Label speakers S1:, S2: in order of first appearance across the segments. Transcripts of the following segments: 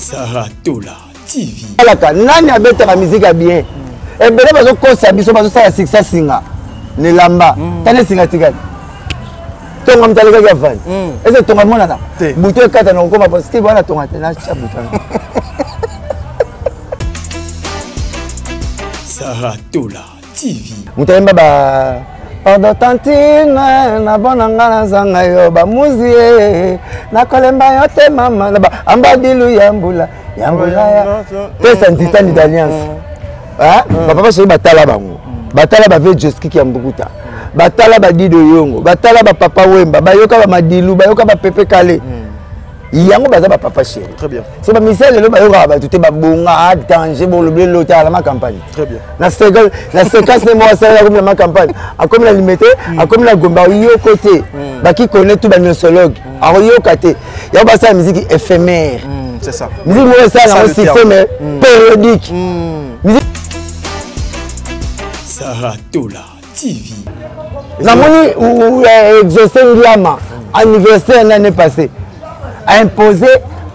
S1: Saratola TV.
S2: Alaka nani abeta la musique bien. Et bele bazo kosa biso bazo sala succès singa. Ne lamba. Tane singa tigani. Tonga mtalega ya van. Est-ce tonga mona na? Buto kata na ngoma parce que bana tonga tena cha buto.
S1: Saratola TV.
S2: Mutalemba ba Pardon tantine na bonanga na zanga yo ba muzie na kolemba yo te mama na ba ambadilu yambula ya pesa ntitani d'alliance ah papa chéri batala bango batala ba ve Joski ki ambukuta batala ba Dido Yongo batala ba papa Wemba bayoka ba Madilu bayoka ba Pepe Kale yango baza ba papa chéri.
S3: Très bien.
S2: C'est ba misel le bayoka ba tuté ba bonga danger bon le l'hôtel à ma campagne.
S3: Très bien.
S2: La séquence de moi ça comme la campagne a comme la limité a comme la gomba yo côté ba qui connaît tout ba nosologue a yo côté ya ba ça musique éphémère.
S3: C'est ça.
S2: Musique moi ça un système périodique. Musique
S1: Saratola TV.
S2: la moni ou exaucé Ndiama anniversaire l'année passée a imposé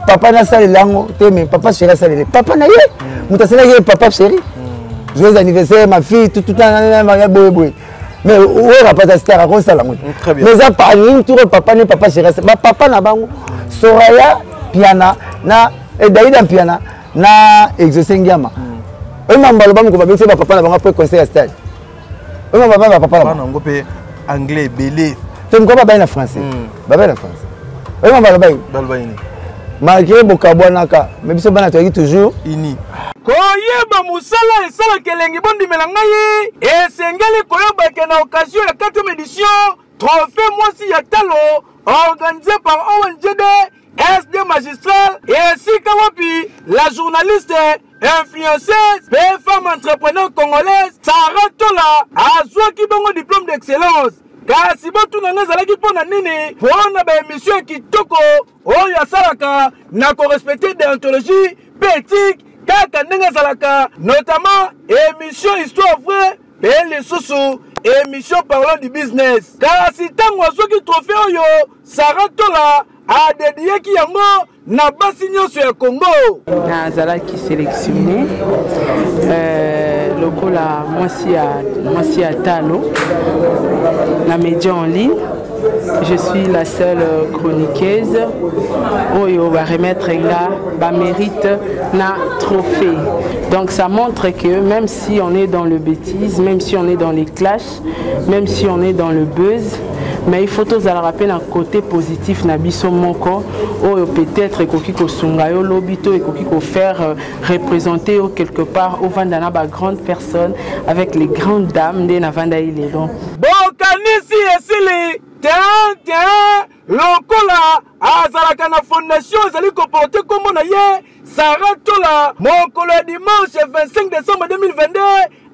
S2: papa na salle lango mais papa chéri salle papa na ye mutasena ye papa chéri joyeux anniversaire ma fille tout na boy mais où va pas star comme ça la moni mais ça pas une tour papa ne papa chéri papa na bango Soraya piana na Daïda piana na exaucé Ndiama eux mambalo bango ba bese papa na bango après conseil à stade eux mambalo papa na
S3: bango pe anglais belé
S2: tu me comprends pas en français baba en français eux mambalo ba malgré bokabwanaka mais biso bana toyaki toujours
S3: ini
S4: koyeba musala esala kelengi bondi melanga ye esengeli koyeba ke na occasion ya 4e édition trophée mwasi ya talo organisé par ONGD SD magistral et sika wapi la journaliste influenceuse et femme entrepreneur congolaise Saratola azwaki bongo diplôme d'excellence. Kasi botu na ngazalaki pona nini pona ba émission kitoko oyo asalaka na ko respecter déontologie éthique kaka ndenge zalaka notamment émission histoire vraie pe les soso émission parlant du business. Kasi tango azwaki trophée oyo Saratola a dédié ki yango na basi nyonso ya Congo.
S5: Nazalaki sélectionné lokola mwasi ya talo la média en ligne. Je suis la seule chroniqueuse oyo va remettre là ba mérite na trophée. Donc ça montre que même si on est dans le bêtise, même si on est dans les clashs, même si on est dans le buzz, mais il faut tous aller rappeler un côté positif na biso moko oyo peut-être ekoki ko sunga yo lobito ekoki ko faire représenter quelque part au vandana ba grande personne avec les grandes dames de na vanda ile donc
S4: bokanisi esili tiens lokola azalaka na fondation ezali ko porter kombo na ye Saratola mokolo dimanche 25 décembre 2022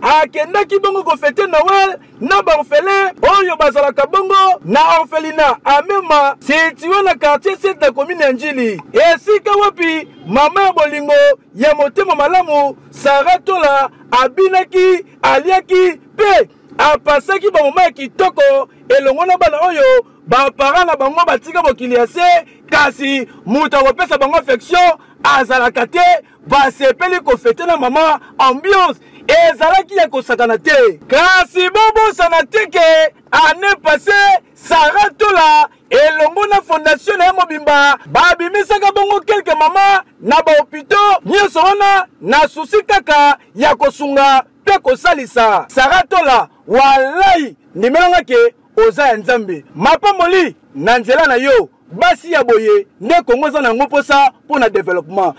S4: akendaki bongo ko fêter Noël na ba orphelin oyo bazalaka bongo na orphelinat amema situé na quartier 7 de commune ya Njili esika wapi mama ya bolingo ya motema malamu Saratola abinaki aliaki pe apasaki ba moma kitoko elongo na bana oyo ba parents na bango batika bokili ya se kasi muta kopesa bango affection azalaka te basepeli ko fêter na mama ambiance ezalaki ya kosakana te kasi bobosana te ke année passée Saratola elongo na fondation na mobimba babimisaka bongo quelques mama na ba hôpitaux nyonso wana na susi kaka ya kosunga pe kosalisa Saratola walai ndimelanga ke oza ya nzambe mapamoli na nzela na yo basi ya boye nde Kongo za na ngoposa pour na développement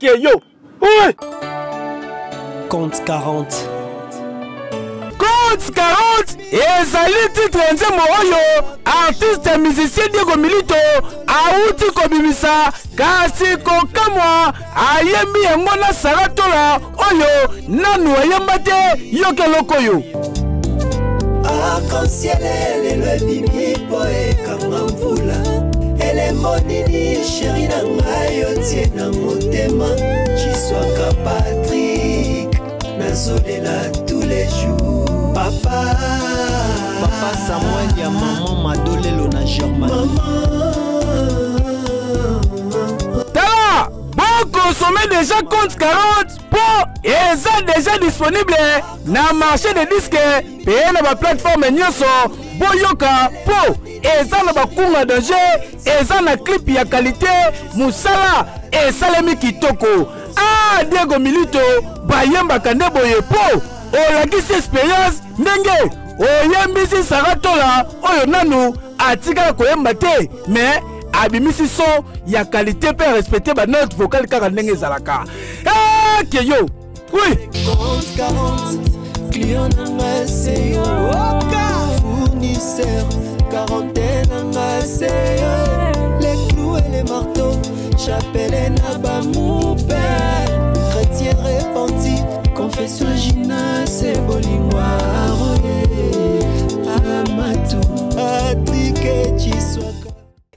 S4: ke yo oui
S1: Compte 40.
S4: Compte 40 ezali titre nzembo oyo artiste musicien Diego Milito auti kobimisa kasi kokamwa ayembi yango na Saratola oyo nanu ayemba te yoke loko yo
S6: arc-en-ciel le bimi poe kanga mvula elembo nini chéri na ngai otie na motema Chiswaka Patrick nazolela tous les jours papa
S7: Samuel ya maman Madolelo na Germany
S4: tala nommé déjà compte 40 pour et déjà disponible na marché de disques et na ba plateforme nyonso boyoka po eza na bakunga danger eza na clip ya qualité musala esalemi kitoko Diego Milito bayemba kande boye po olakisi experience ndenge oyembisi Saratola oyo nanu atika koyemba te mais abimisi son ya qualité pe respecter ba note vocale kaka ndenge zalaka keyo oui
S6: 40 client nanga c'est yo fournisseur quarantaine nanga c'est yo les clous et les marteaux chapelle na ba mon père chrétien repenti confession gina c'est bolingwa amatou atlike chiswaka.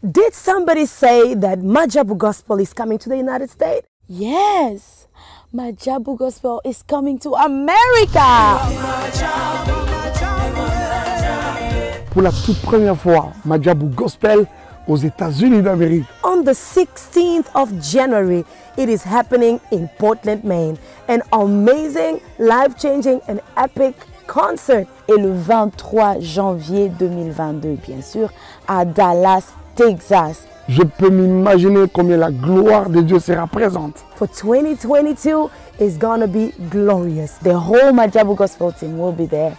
S7: Did somebody say that Majabu Gospel is coming to the United States? Yes, Majabu Gospel is coming to America.
S8: Pour la toute première fois, Majabu Gospel aux États-Unis d'Amérique.
S7: On the 16th of January, it is happening in Portland, Maine. An amazing, life-changing and epic concert. Et le 23 janvier 2022, bien sûr, à Dallas, Texas.
S8: Je peux m'imaginer combien la gloire de Dieu sera présente.
S7: For 2022, it's gonna be glorious. The whole Majabu Gospel team will be there.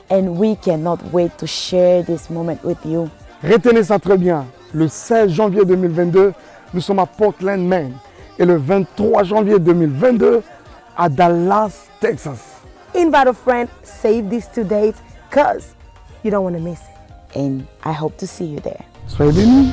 S7: And we cannot wait to share this moment with you.
S8: Retenez ça très bien. Le 16 janvier 2022, nous sommes à Portland, Maine. Et le 23 janvier 2022, à Dallas, Texas.
S7: Invite a friend, save these 2 dates, because you don't want to miss it.
S5: And I hope to see you there.
S8: Soyez bénis.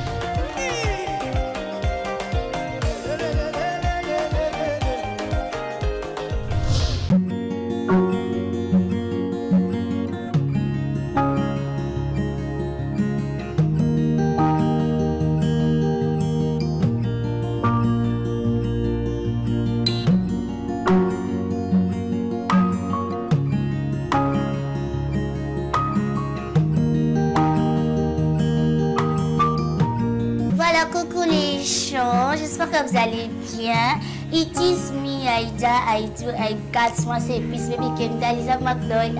S9: J'espère que vous allez bien. It is me, Aïda, Aïdou, Aïkat, moi c'est Peace Baby Kenda, Lisa McDoy, $1.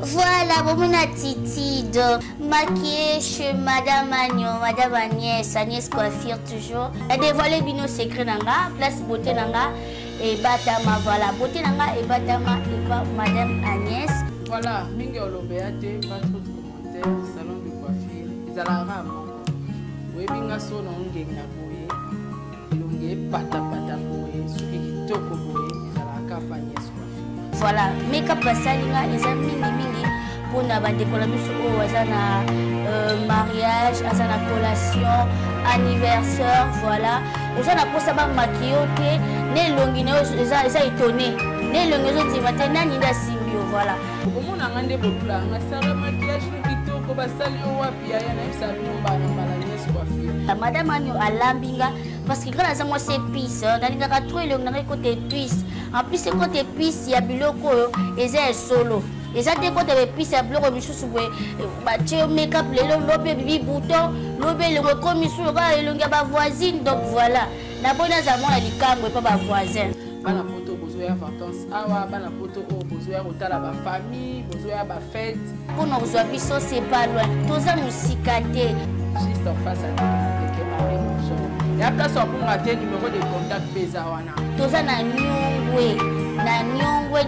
S9: Voilà, bon, mon attitude, maquillée chez Madame Agnon, Madame Agnès, Agnès Coiffure toujours. Elle dévoile Bino Secret Nanga, place Beauté Nanga et Batama, voilà, Beauté Nanga et Batama et Madame Agnès.
S5: Voilà, Mingi Olobéate, pas trop de commentaires, salon de coiffure, ils allaient à Webinga sono ngenga boye longe pata boye suki kitoko boye ezala kampanye swafi.
S9: Voilà, make-up basalinga eza mingi pona bandekola biso oyo aza na mariage, aza na collation, anniversaire, voilà. Oza na posa ba makio te ne longi na eza étonné. Ne longi zo ti mate nani nda simbio, voilà.
S5: Komona ngande botula ngasala maquillage kitoko basali o wapi ya na salon bana bala.
S9: Madame Agnon alambinga parce que quand moi c'est pisse nalingaka trop elongi nanga côté pisse en plus c'est côté pisse ya biloko oyo eza solo eza te côté pisse ya biloko misusu boye batie make-up lelo lobe bibi bouton lobe elongo ekomi susu lokola elongi ya bavoisine. Donc voilà naboyi naza mwana likambo epa bavoisin
S5: bana poto bozoya vacances awa bana poto oyo bozoya kotala bafamille bozoya bafete
S9: mpona kozwa biso c'est pas loin toza mosika te
S5: juste en face à il y a place pour rater numéro de contact Bezawana.
S9: Toza na Nyongwe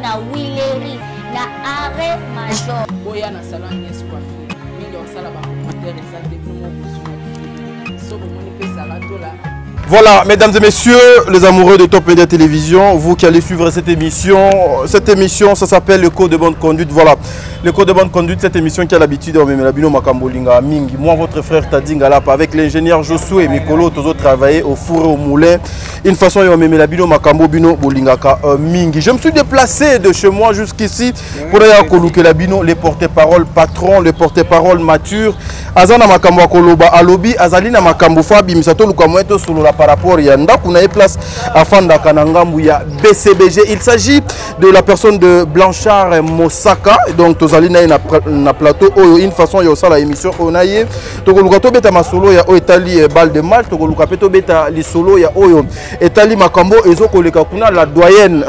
S9: na Wileri na Arrêt Major.
S5: Boya na salon Agnès Coiffure. Mingi osala ba commentaire ça depuis mon besoin. So bomoni pe Saratola.
S3: Voilà, mesdames et messieurs, les amoureux de Top Media Télévision, vous qui allez suivre cette émission, ça s'appelle le code de bonne conduite. Voilà, le code de bonne conduite, cette émission qui a l'habitude de Memela Makambolinga Mingi. Moi, votre frère Tadinga Lapa, avec l'ingénieur Josué et Mikolo, tous autres travaillé au four et au moulin. Une façon, de Memela Makambo Bino Bolingaka Mingi. Je me suis déplacé de chez moi jusqu'ici pour aller à Kolukelabino, les porte-parole patrons, les porte-parole matures. Azana Makambo Koloba Alobi, Azalina Makambo Fabi, Misato Lukamoeto, solo la par rapport à Ndaku na place afin d'Akanangambu ya BCBG. Il s'agit de la personne de Blanchard Mosaka. Donc tozali na plateau une façon ya osala émission onaye tokoluka to beta masolo ya Etali balle de match tokoluka peto beta li solo ya oyo Etali makambo ezokoleka kuna la doyenne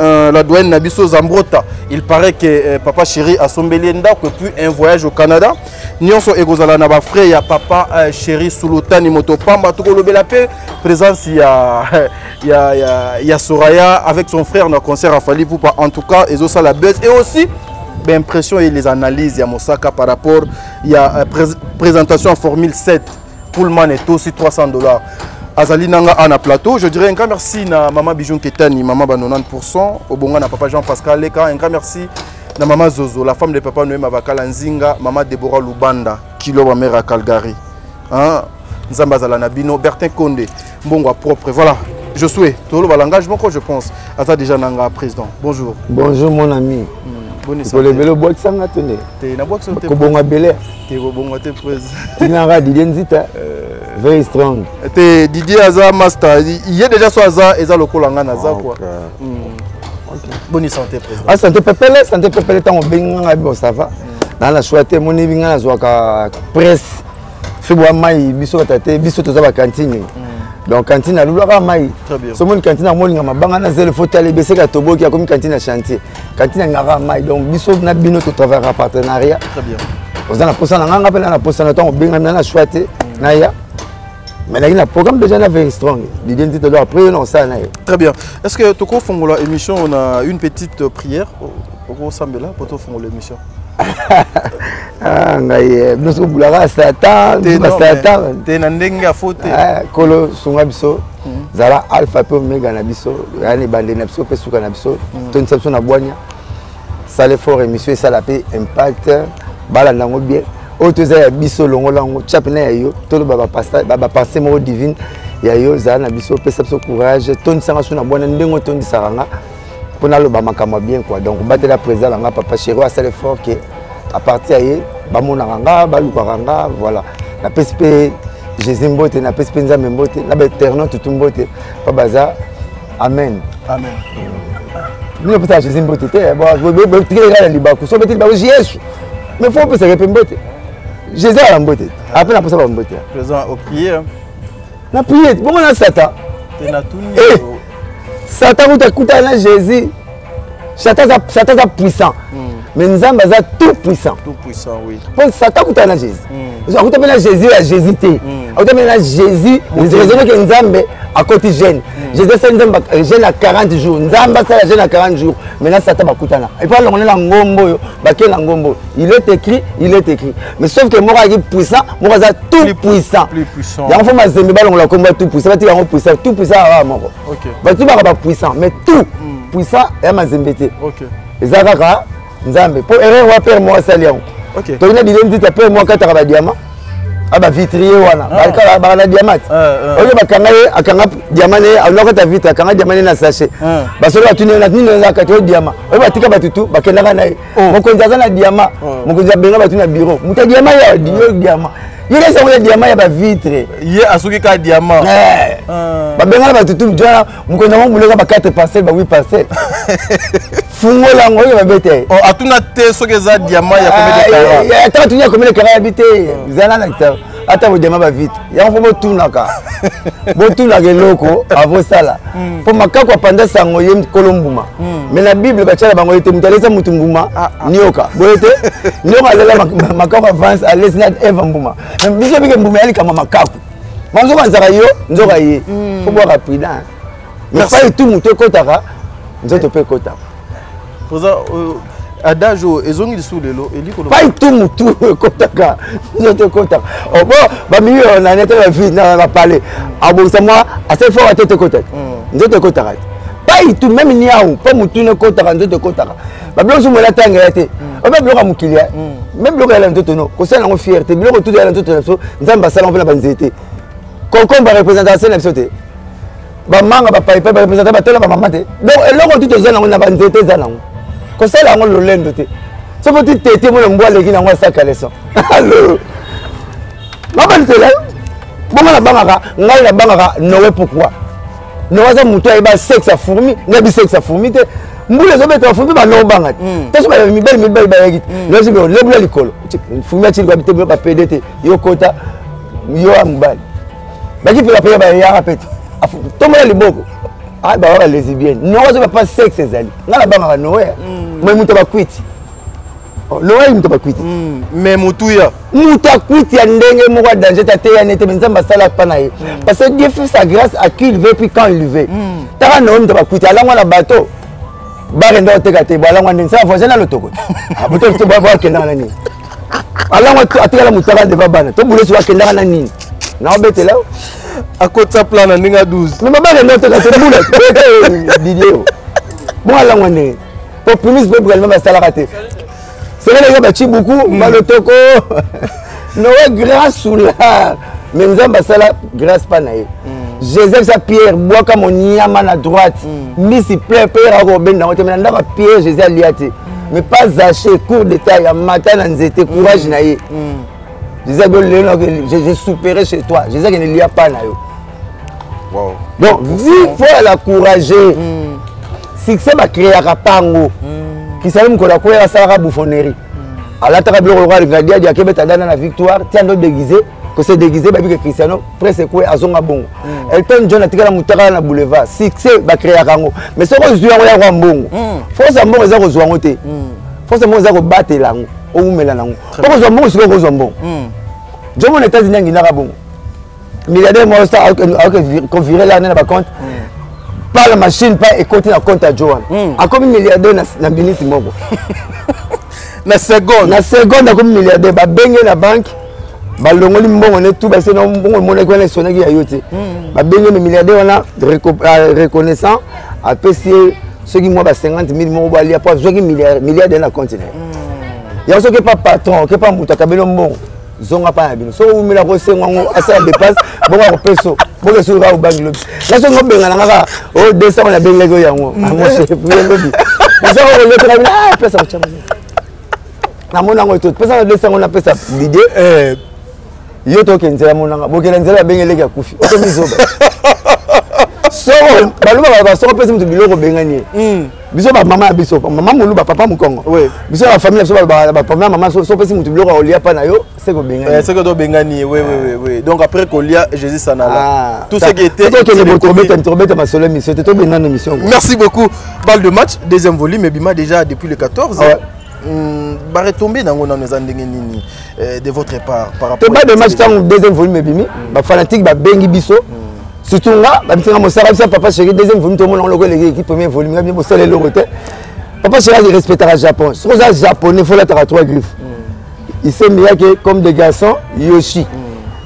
S3: Nabiso Zambrota. Il paraît que papa chéri a sombeli ndako et puis un voyage au Canada. Nyonso egozala na ba frère ya papa chéri Sulotani Motopamba tokolobela pe présence ya Soraya avec son frère dans concert à Fali Poupa. En tout cas ezosa la buzz et aussi l'impression et les analyses ya Mosaka par rapport à présentation en Formule 7 Pullman est aussi $300. Azali nanga ana plateau, je dirais un grand merci na maman Bijoun Ketani, maman ba 90%, au bonga na papa Jean-Pascal Leka, un grand merci na maman Zozo, la femme de papa Noé Mavakala Nzinga, maman Deborah Lubanda, Kilo wa mère à Calgary. Hein? Nzamba zala na bino, Bertin Konde, mbongo propre. Voilà, je souhaite tout l'engagement que je pense. Ata déjà nanga président. Bonjour.
S2: Bonjour mon ami.
S3: Bonne
S2: santé. Le vélo boîte ça ngatonné.
S3: T'es na boîte santé.
S2: Ko bonga belé.
S3: T'es bonga te président.
S2: Tinanga Didier Nzita. Very strong.
S3: T'es Didier Aza master. Il y a déjà soit Aza et Aza lokola ngana Aza quoi. Bonne santé président.
S2: Ah santé pepele tant benga bon ça va. Dans la chouette mon ibinga na zwaka presse. Fibwa mai biso tate biso toza ba cantine. Donc cantine à l'oulaka mai.
S3: Très bien.
S2: Ce monde cantine à molinga mabanga na zele faut aller baisser ka tobo qui a comme cantine à chantier. Cantine ngara mai donc biso na bino to travailler en partenariat.
S3: Très bien.
S2: On a la poste na nganga pela na poste na temps benga na chouette na ya. Mais là, il y a un programme déjà very strong. L'identité de après, non, ça.
S3: Très bien. Est-ce que tu as la émission, on a une petite prière pour Sambela pour faire l'émission?
S2: Ah, nous sommes là, Satan, Satan.
S3: Tu es un faute.
S2: Kolo Sungabiso, Zara Alpha P Omega Nabiso, Rani Bande Nabiso, Pesuka Nabiso, Tony Samson Abouania, Salé Fort émission, Salapé, Impact, Balandango bien. Autres biso longo lango chapena yo tolo baba passer mo divine ya yo zana biso pesa biso courage toni sanga suna bona ndengo toni saranga pona lo ba makama bien quoi donc batela président nga papa chéri a sale fort que à partir aye ba mona nga ba lukaranga voilà na PSP Jésus mbote na PSP nzambe mbote na ba éternel tout mbote pa baza amen
S3: amen
S2: ni peut Jésus mbote te bo tikela libako so beti ba Jésus mais faut penser que mbote Jésus a l'emboté. Après, on a passé à l'emboté.
S3: Présent au prière.
S2: On a prié. Bon, on a Satan. Satan, vous écoutez là, Jésus. Satan est puissant. Mais nous sommes tout puissant.
S3: Tout puissant, oui.
S2: Pour Satan, vous écoutez là, Jésus. Vous écoutez là, Jésus a Jésus. Vous écoutez là, Jésus. Vous raisonnez que nous sommes à côté jeune. Jésus est jeune à 40 jours. Nous sommes jeune à 40 jours. Maintenant, Satan va écouter là. Et puis, on est là, Ngombo. Il est écrit, il est écrit. Mais sauf que moi, je suis puissant, moi, je suis tout puissant.
S3: Plus puissant.
S2: Il y a un peu de zémébal, on l'a combat tout puissant. Il y a un puissant, tout puissant,
S3: ok.
S2: Tu vas pas puissant, mais tout puissant, il y a un zémbété.
S3: Ok.
S2: Et ça va, Nzambe. Pour erreur, on va perdre moi, ça, Léon.
S3: Ok.
S2: Tu as dit, tu as perdre moi, quand tu as un diamant. Ah bah vitrier wana ba diamant oyo bakanga ye akanga diamant ne aloko ta vitre akanga diamant na sachet basolo atuni na tuni na kato diamant oyo batika batutu bakenda na ye mokonza na diamant mokonza benga batu na bureau muta diamant ya diamant yele sa wala diamant ya ba vitre
S3: ye asuki ka diamant
S2: ba benga batutu jona mokonza mo muleka ba 4 parcelles ba 8 parcelles fungo la ngoyo ba bete
S3: oh atuna te soki za diamant ya combien de carats
S2: ya ata tunya combien de carats habité zana na ata vous diamant ba vite ya faut botunaka botunaka loko avosala po makako panda sango ye kolombuma mais la bible ba tchala bango ete mutalesa mutumbuma nioka boyete nioka lela makako avance alesna eva mbuma biso bike mbuma yali kama makako manzo banzaka yo nzoka ye faut boire rapide mais pas tout muto kotaka nzoto pe kotaka
S3: poza adagio ezongi lisu lelo eliko
S2: pas tout mutu kotaka nzoto kotaka oh bon ba miyo na nete ba vie na parler abonisa moi assez fort à tête kotaka nzoto kotaka pas tout même niaou pas mutu ne kotaka nzoto kotaka ba bloso mo la tanga yate ba bloka mukilia même bloka la nzoto no ko sala ngo fierté bloka tout la nzoto so nzamba sala on la banzete kokon ba représentation na bisote ba manga ba paipa ba représenter ba tela ba mama te donc eloko tout ezana na banzete ezana ko sala ngo lolendo te so petit tété mo mbo aleki na ngo saka leçon allo mama tela Bon, on a bangaka, Noé pourquoi? Noé, ça mouton, il va sexe à fourmi, il va sexe à fourmi. Mboule les hommes sont fourmis, non bangat. Parce que les belles, là c'est le bleu l'école. Fourmi a-t-il va habiter le PDT, yo kota, yo ambal. Bah qui peut la payer, bah y a répète. Tout le monde est beau. Ah bah ouais les lesbiennes. Noé, ça va pas sexe ces alliés. Là la bangaka Noé, moi mouton va quitter. Noé il mouton va quitter.
S3: Mais moutouya.
S2: Mouta quitte ya ndenge moko danger ta te ya nete mais nzamba sala pana ye. Parce que Dieu fait sa grâce à qui il veut puis quand il veut. Tara Noé mouton va quitter ala ngwana bateau. Barendo tekate bala ngwana nsa voisin na lotoko. Abuto to baba kenda na nini. Ala ngwa atikala mutaka deva bana. To bule so kenda na nini. Na obetela.
S3: À côté sa plan na ninga 12.
S2: Mais barendo tekate bule. Vidéo. Bon ala ngwana. Populiste peuple même sala raté. C'est là que bâti beaucoup malotoko. Noé grâce sous là. Mais nzamba sala grâce pas naé. Jésus sa pierre bois comme on y a man à droite. Missi plein père à Robin dans votre maintenant pierre Jésus aliaté. Mais pas zaché court de taille à matin dans zété courage naé. Jésus j'ai supéré chez toi. Jésus qui ne lia pas naé.
S3: Wow.
S2: Donc il faut la courager. Succès va créer à pango. Qui savait que la couleur sera bouffonnerie. À la table le roi Gadia dit que beta dans la victoire tiens de déguisé que c'est déguisé baby que Cristiano presque quoi azonga bongo. Elton John a tiré la mutara na boulevard. Succès va créer à Rango. Mais ce que je dis à roi bongo. Faut ça bongo za ko zwa ngote. Faut ça bongo za ko battre lango. O umela nango. Pour zo bongo siko ko zo bongo. Jo mon États-Unis ngina ka bongo. Milliardaire moi ça a virer là na ba compte. Pas la machine, pas écouter la compte à Johan. A comme milliardaire na minute moko.
S3: Na seconde comme milliardaire ba bengue na banque. Ba longoli mbongo ne tout ba c'est non mbongo mon ko na sonaki ya yote. Ba bengue le milliardaire on a reconnaissant a PC ceux qui moi ba 50 000 mo ba lia pas ceux qui milliardaire na compte. Ya ceux qui pas patron, qui pas muta kabelo mbongo. Zonga pa bino so umela ko sengo asa dépasse bongo ko peso bongo so ra ubangi lobi la so ngobenga ngaka o 200 on la benga go yango moi c'est pour lobi ça on le tra ah pesa chama na mona ngo tout pesa 200 on a pesa l'idée yo to kenzela mona bokela nzela bengele ka kufi o mizoba so baluba ba so pesa mutu biloko bengani biso ba mama biso mama muluba papa mukongo oui biso la famille so ba papa maman so pesa mutu biloko olia pa na yo c'est ko bengani c'est que do bengani oui donc après kolia Jésus sanala tout ce qui était merci beaucoup balle de match deuxième volume et bima déjà depuis le 14 va retomber dans nos andengé nini de votre part par rapport
S2: balle de match tant deuxième volume et bimi ba fanatique ba bengi biso surtout là ba bisinga mosala bisa papa chéri deuxième volume tout le monde on le équipe premier volume nga bien mosala le roté papa chéri il respectera Japon c'est ça japonais faut la à 3 griffes il s'est mis comme des garçons Yoshi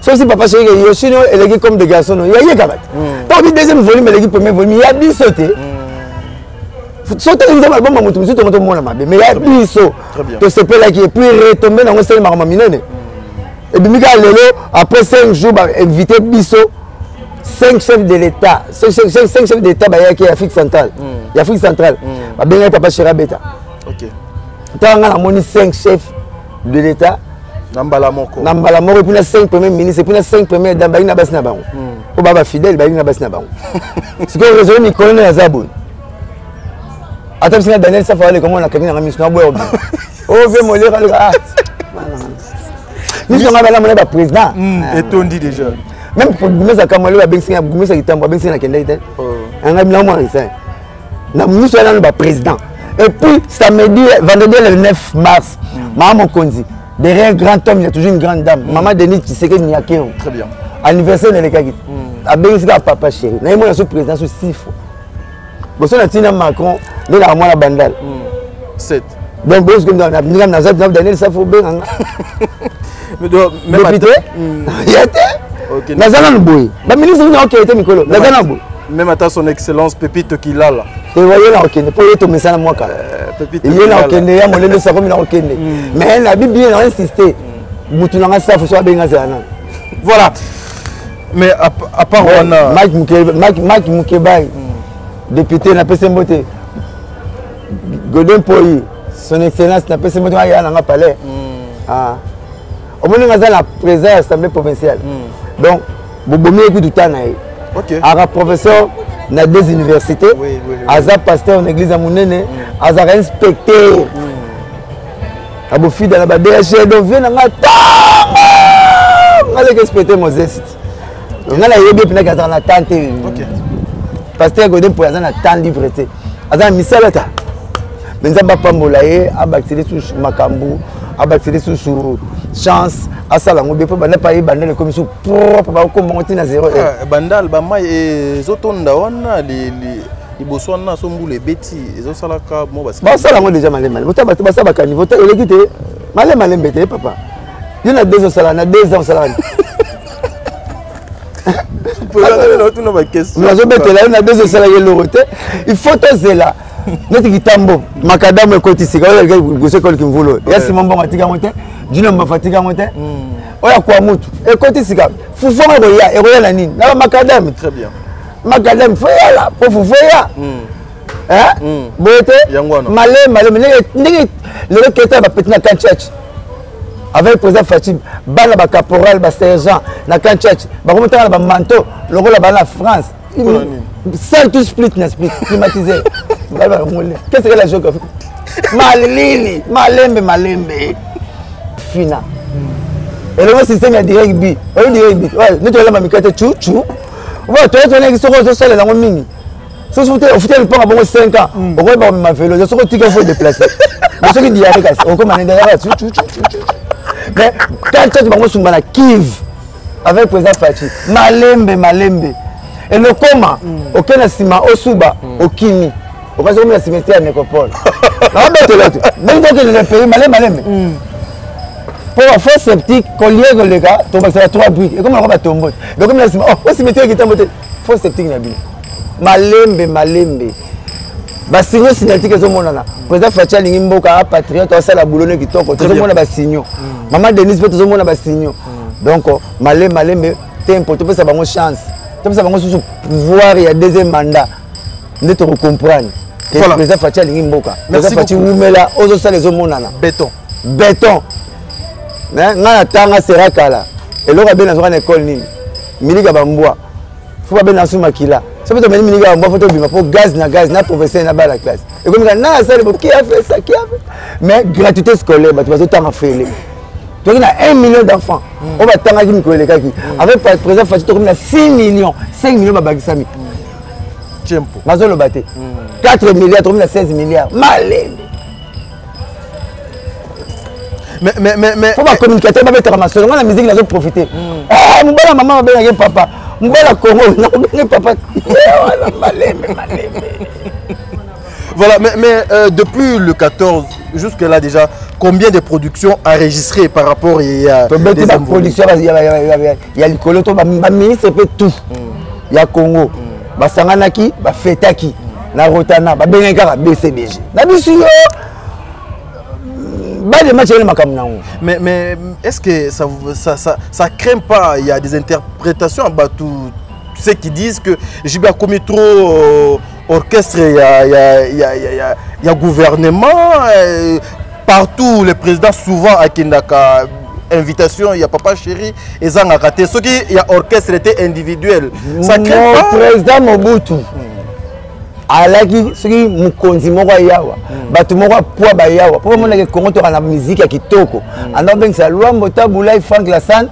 S2: sauf si papa chéri Yoshi non élégué comme des garçons non il y a kabat tant que deuxième volume l'équipe premier volume il y a 10 sauté sauter les albums mamutu musu to mona mabe mais il y a biso to se peut là qui puis retomber dans un seul marama minene et puis Mika lelo après 5 jours ba invité biso 5 chefs de l'État, 5 chefs d'État qui est Afrique centrale. L'Afrique centrale, bien papa Chera Beta.
S3: Ok.
S2: Tant on a moni 5 chefs de l'État.
S3: Nambala moko.
S2: Nambala moko et puis 5 premiers ministres et puis 5 premiers dames na basna bango. Ko baba fidèle na basna bango. Ce que raison ni colonel Azabon. Attends c'est Daniel Safari comment on a caminé dans mission na boyo. Oh viens moller le ah. Nous sommes là mon président.
S3: Et on dit déjà.
S2: Même pour nous à Kamalo à Bensinga Goumisa qui tambo Bensinga Kenda ite. On a bien moi ça. Na nous sommes là le président. Et puis samedi vendredi le 9 mars, maman Konzi, derrière un grand homme, il y a toujours une grande dame. Maman Denis qui sait que Niakeo.
S3: Très bien.
S2: Anniversaire de l'Ekagit. À Bensinga papa chéri. Na moi sous président sous 6 fois. Bon ça Tina Macron, de la moi la bandale.
S3: 7.
S2: Donc bon comme dans Nigam Nazab Daniel ça faut bien.
S3: Mais même
S2: député. Il y a
S3: OK.
S2: Nazana Nboy. Ba ministre n'a aucun été Mikolo. Nazana Nboy.
S3: Même à son excellence Pépite Kilala.
S2: Tu voyais là OK, pour être au ça moi quand.
S3: Pépite.
S2: Il est là OK, il y a mon le ça comme là OK. Mais la Bible bien insister. Mutu na ça faut soit bien zana.
S3: Voilà. Mais à part Wana
S2: Mike Mukebai. Député na PC Mbote. Godin Poyi. Son excellence na PC Mbote ya na palais. Ah. Au moins, nous avons la présidence de l'Assemblée provinciale. Donc, bobomi ekutu tana ye.
S3: OK.
S2: Ara professeur na des universités.
S3: Oui.
S2: Aza pasteur en église à Mounene, aza inspecteur. Abo fida na ba DH donc vient na tanga. Ngale inspecteur Moses. Ngala yebi pina ka na tante.
S3: OK.
S2: Pasteur Godin pour aza na temps libre té. Aza misalata. Nzamba pambola ye abaxile sous makambu, abaxile sous chance. Asala ngobe po bana pa ye bandale comme sous propre ba ko monter na 0.
S3: Bandal ba mai ezotonda wana li boswana so mbule beti ezosalaka mo basi.
S2: Ba sala ngo déjà malema. Bota ba sa ba kanivo te elekite malema lembete papa. Yona 2 ans sala na 2 ans sala.
S3: Pour aller là tout na ba question.
S2: Nous avons betela na 2 ans sala yelorote. Il faut tozela. Neti kitambo makadamu ekoti sika oyo gose kol kimvulo. Yasi mambo matika mote. Dino mafatika mote. Oya kwa mutu ekoti sika fufoma boya eroya na nini na makadamu.
S3: Très bien.
S2: Makadamu foya la po fufoya. Bote malema ndenge le keta ba petit na kan church avec président Fatim bana ba caporal ba sergent na kan church ba komotana ba manteau lokola ba na France sans tout split na split climatisé. Qu'est-ce que la géographie? Malili malembe fina. Et le système est direct B. Ouais, nous te l'avons mis chou. Ouais, toi tu es sur ça la mini. Si vous faites pas bon 5 ans, on va pas ma vélo, je suis qu'il faut déplacer. Mais ce qui dit avec ça, on commence derrière chou. Mais quand tu vas sur la Kiev avec président Fachi, malembe. Et le coma, aucun assima au Suba, au Kimi. Au cas où on a cimetière à Nécopole. Non, mais l'autre. Même quand il est payé, malembe. Pour un faux sceptique, collier les gars, tu vas faire 3 briques. Et comme on va tomber. Mais comme la cimetière qui est tombé, faux sceptique n'a bien. Malembe. Ba signaux signatique zo monana. Président Facha Lingimboka patriote au sala boulonné qui toko. Zo mona ba signaux. Maman Denise peut zo mona ba signaux. Donc malembe tempo tu peux ça bango chance. Tu peux ça bango sous pouvoir il y a deuxième mandat. Ne te comprendre. Voilà. Président Facha Lingimboka. Président Facha Oumela ozo sala zo monana. Béton. Nga tanga sera kala. Et l'autre bien dans une école ni. Miliga bamboa. Faut pas bien sous makila. Ça peut être miliga bamboa faut bien pour gaz na professeur na ba la classe. Et comme ça na ça qui a fait ça qui a fait. Mais gratuité scolaire bah tu vas autant faire. Tu as 1 million d'enfants. On va tanga qui ko le kaki. Avec président Fachi tu as 6 millions, 5 millions babakisami.
S3: Tempo.
S2: Mazolo baté. 4 milliards tu as 16 milliards. Malé. Mais faut pas communiquer, pas mettre ma soeur, la musique n'a profiter. Ah, mon bel maman va bien papa. Mon bel Congo, non papa.
S3: Voilà, mais depuis le 14 jusque là déjà, combien de productions enregistrées par rapport à
S2: des productions? Il y a l'icolo, le ministre fait tout. Il y a Congo, Basanganaki, Fetaki, Narotana, Benengara, BCBG.
S3: Mais est-ce que ça craint pas? Il y a des interprétations en bas tout ceux qui disent que j'ai bien commis trop orchestre, il y a gouvernement partout, le président souvent à Kindaka invitation, il y a papa chéri et Zangakate. Ce qui il y a orchestre était individuel. Ça craint pas?
S2: Président Mobutu. Alaki soki mukonzi moko yawa bato moko poa ba yawa po mona ke Congo to na musique ya kitoko anda bengisa Luambo Tabulai Frank Lassane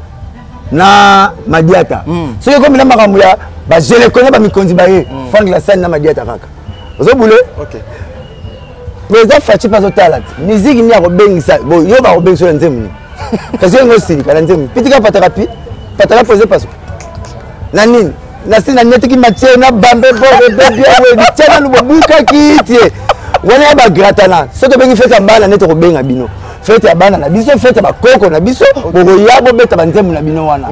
S2: na Madiata soki comme na makambo ya ba je le connais ba mikonzi ba ye Frank Lassane na Madiata kaka ozo boule
S3: OK
S2: président Fachi pas au talent musique ni ya ko bengisa bo yo ba ko bengisa nzemu kasi ngo sili kala nzemu pitika patarapi poser paso na nini nasina netiki matière na bambe bo bébé we tena lubuka kitie wana ba gratana soto bengi fete bana neto ko benga bino fete bana na biso fete ba koko na biso bobo yabo beta banzemu na bino wana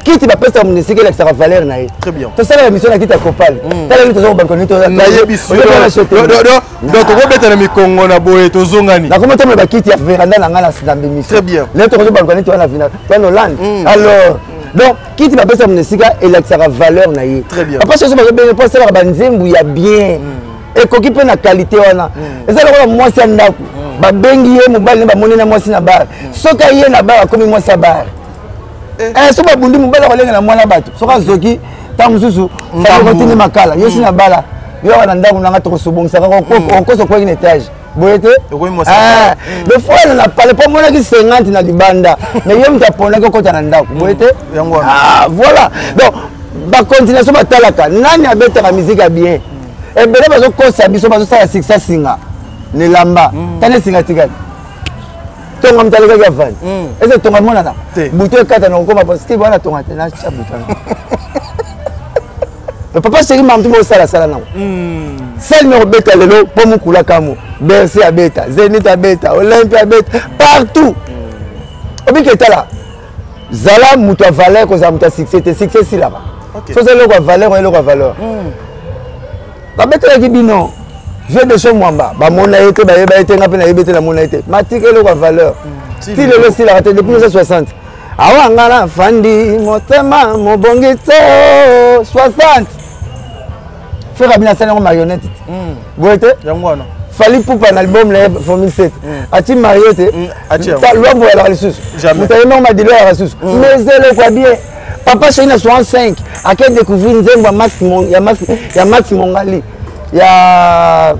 S2: kiti ba pesa mun sikela que ça va valeur na ye
S3: très bien
S2: to sala mission na kita kopal tala nito zo banko nito
S3: na yebiso donc ko beta na mikongo na boye to zongani
S2: na komo temle ba kiti ya veranda na ngala sida mission
S3: très bien
S2: neto zo banko nito na final to Hollande alors donc qui tu vas passer mon sika et là ça va valeur na ye
S3: très bien
S2: après ça je vais passer la banzembu ya bien et ko kipe na qualité wana et ça le moi c'est ndako ba bengi ye mobali ba monina moi na bar soka ye na bar comme moi sa bar so babundi mobala kolenga na mwana bato soka zoki ta mususu fa kotini makala yo sina bala yo wana ndako nanga to kosobongisaka kokoso kwa une étage boyete le fois on a parlé pas moi qui 50 na libanda mais yo mtapona ko kota na ndako boyete voilà donc ba continuation batalaka nani abetaka musique bien et bele bazo kosa biso bazo sala succès singa ne lamba tane singa tikali tonga mtaleka ya van est-ce tonga mona na buto kata na ngoma parce que bana tonga tena cha buto le papa chéri m'a tout sala sala na celle me beta lelo po mukula kamo Bercy abeta Zenith abeta Olympia abeta partout obiketa là zala muto valeur ko za muto succès si là so c'est le quoi valeur et le quoi valeur ba beta ki bino je de chez mwamba ba mona été ba été ngapi na yebete na mona été matike le quoi valeur si le si la depuis 1960 awa ngala fandi motema mobongito 60 frère abina sana marionnette boete yangwana fali poupa na album la formule 7 ati mariotte ta lobo la ressource mutayema ma dilo la ressource mais le quoi bien papa chez na 65 a quel découvrir nzembo maximum ya maximum ngali ya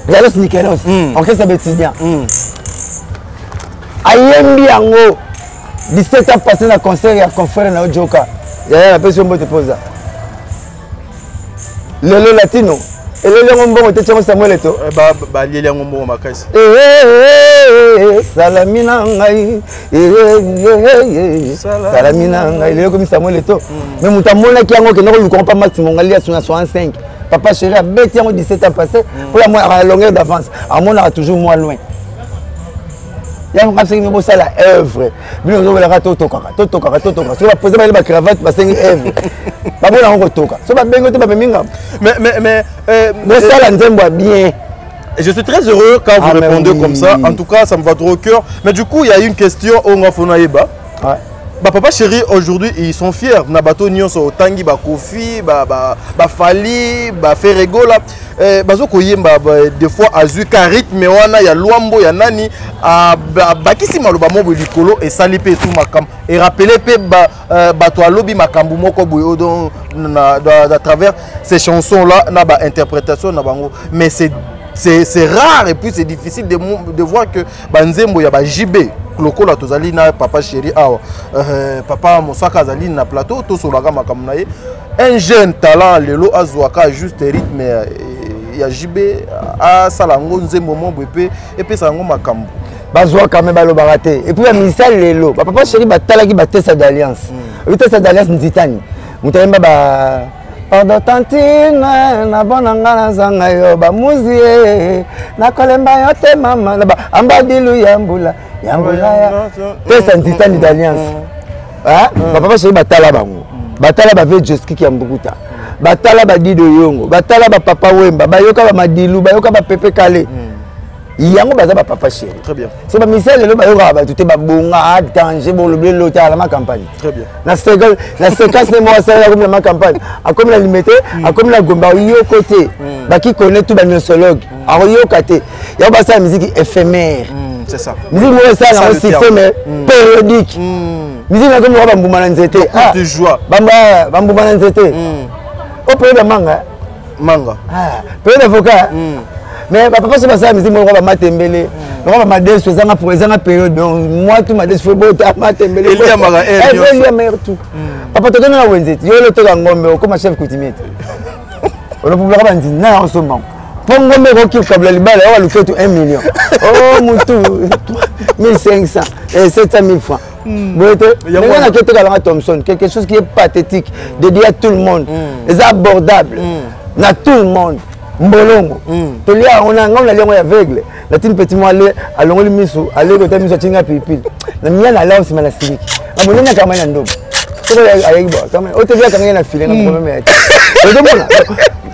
S2: Los Nikelos orchestre bétidien ayembi yango 17 ans passé na concert ya confrère na Ojoka ya la personne mbote posa lelo latino elele ngombo te chamo Samuel eto
S3: ba liele ngombo makasi
S2: salamina ngai salamina ngai lelo comme Samuel eto mais mutamona ki yango ke nako yuko pas maximum ngali ya 65 papa chéri a bêté en 17 ans passé pour la longueur d'avance à mon a toujours moins loin il y a un cas qui me bosse la œuvre bien on va la totoka so va poser ba cravate ba sengi œuvre ba bona on toka so ba bengo te ba minga mais ça la nzembo bien.
S3: Je suis très heureux quand vous répondez comme ça. En tout cas, ça me va trop au cœur. Mais du coup, il y a une question au Ngafonaïba. Bah papa chéri, aujourd'hui ils sont fiers. Nabato nyonso tangi ba Kofi, ba Fali, ba Ferrego là. Bazo koyemba des fois azu karit mais wana ya Luambo ya nani ba kisi maloba mo likolo et salipe tout makam. Et rappeler pe ba to lobi makambu moko boyo donc à travers ces chansons là na ba interprétation na bango. Mais c'est rare et puis c'est difficile de voir que banzembo ya ba JB Kloko la tozali na papa chéri awa papa Mosaka azali na plateau to solaka makamuna ye un jeune talent lelo azwaka juste rythme ya JB a salango nzembo mo bepé et puis sango makambu
S2: bazwaka me balo baraté et puis ya misal lelo papa chéri batalaki batesa d'alliance batesa d'alliance nzitani mutayemba ba Pardon tantine na bonanga na zanga yo ba muzie na kolemba yo te mama na ba ambadilu yambula ya pesa nzitani d'alliance papa chéri batala bango batala ba ve Joski ki ambukuta batala ba Dido Yongo batala ba papa Wemba bayoka ba Madilu bayoka ba Pepe Kale yango baza ba papa chéri.
S3: Très bien.
S2: So ba misel le bayoka ba tout ba bonga danger bon le loté à la campagne.
S3: Très bien.
S2: Na séquence de moi ça comme la campagne a comme la limité a comme la gomba yo côté ba qui connaît tout ba nosologue a yo côté ya ba ça musique éphémère.
S3: C'est ça.
S2: Musique moi ça na système périodique. Musique na comme ba mbumana nzete
S3: de joie.
S2: Ba mbumana nzete. Au peu de manga peu d'avocat. Mais papa c'est pas ça musique moi ba matembele ba madeso zanga pour ezanga période donc moi tout madeso faut bota matembele
S3: il y a maga
S2: il y a meilleur tout papa to dona wenzeti yo le to ngombe comme chef coutumier on ne pouvait pas dire na en ce moment pour ngombe ko ki kabla libala wa le fait 1 million oh mutu 1500 et 700 000 francs boete il y a que to Thompson quelque chose qui est pathétique dédié à tout le monde et abordable na tout le monde Mbolongo tolia on a ngom la lengo ya aveugle la tin petit moi aller alongo miso aller ko tamiso tinga pipi na miya na lao sima na siki abonena kama na ndobo to ya ayibo kama o te via kama na file na problème ya to bona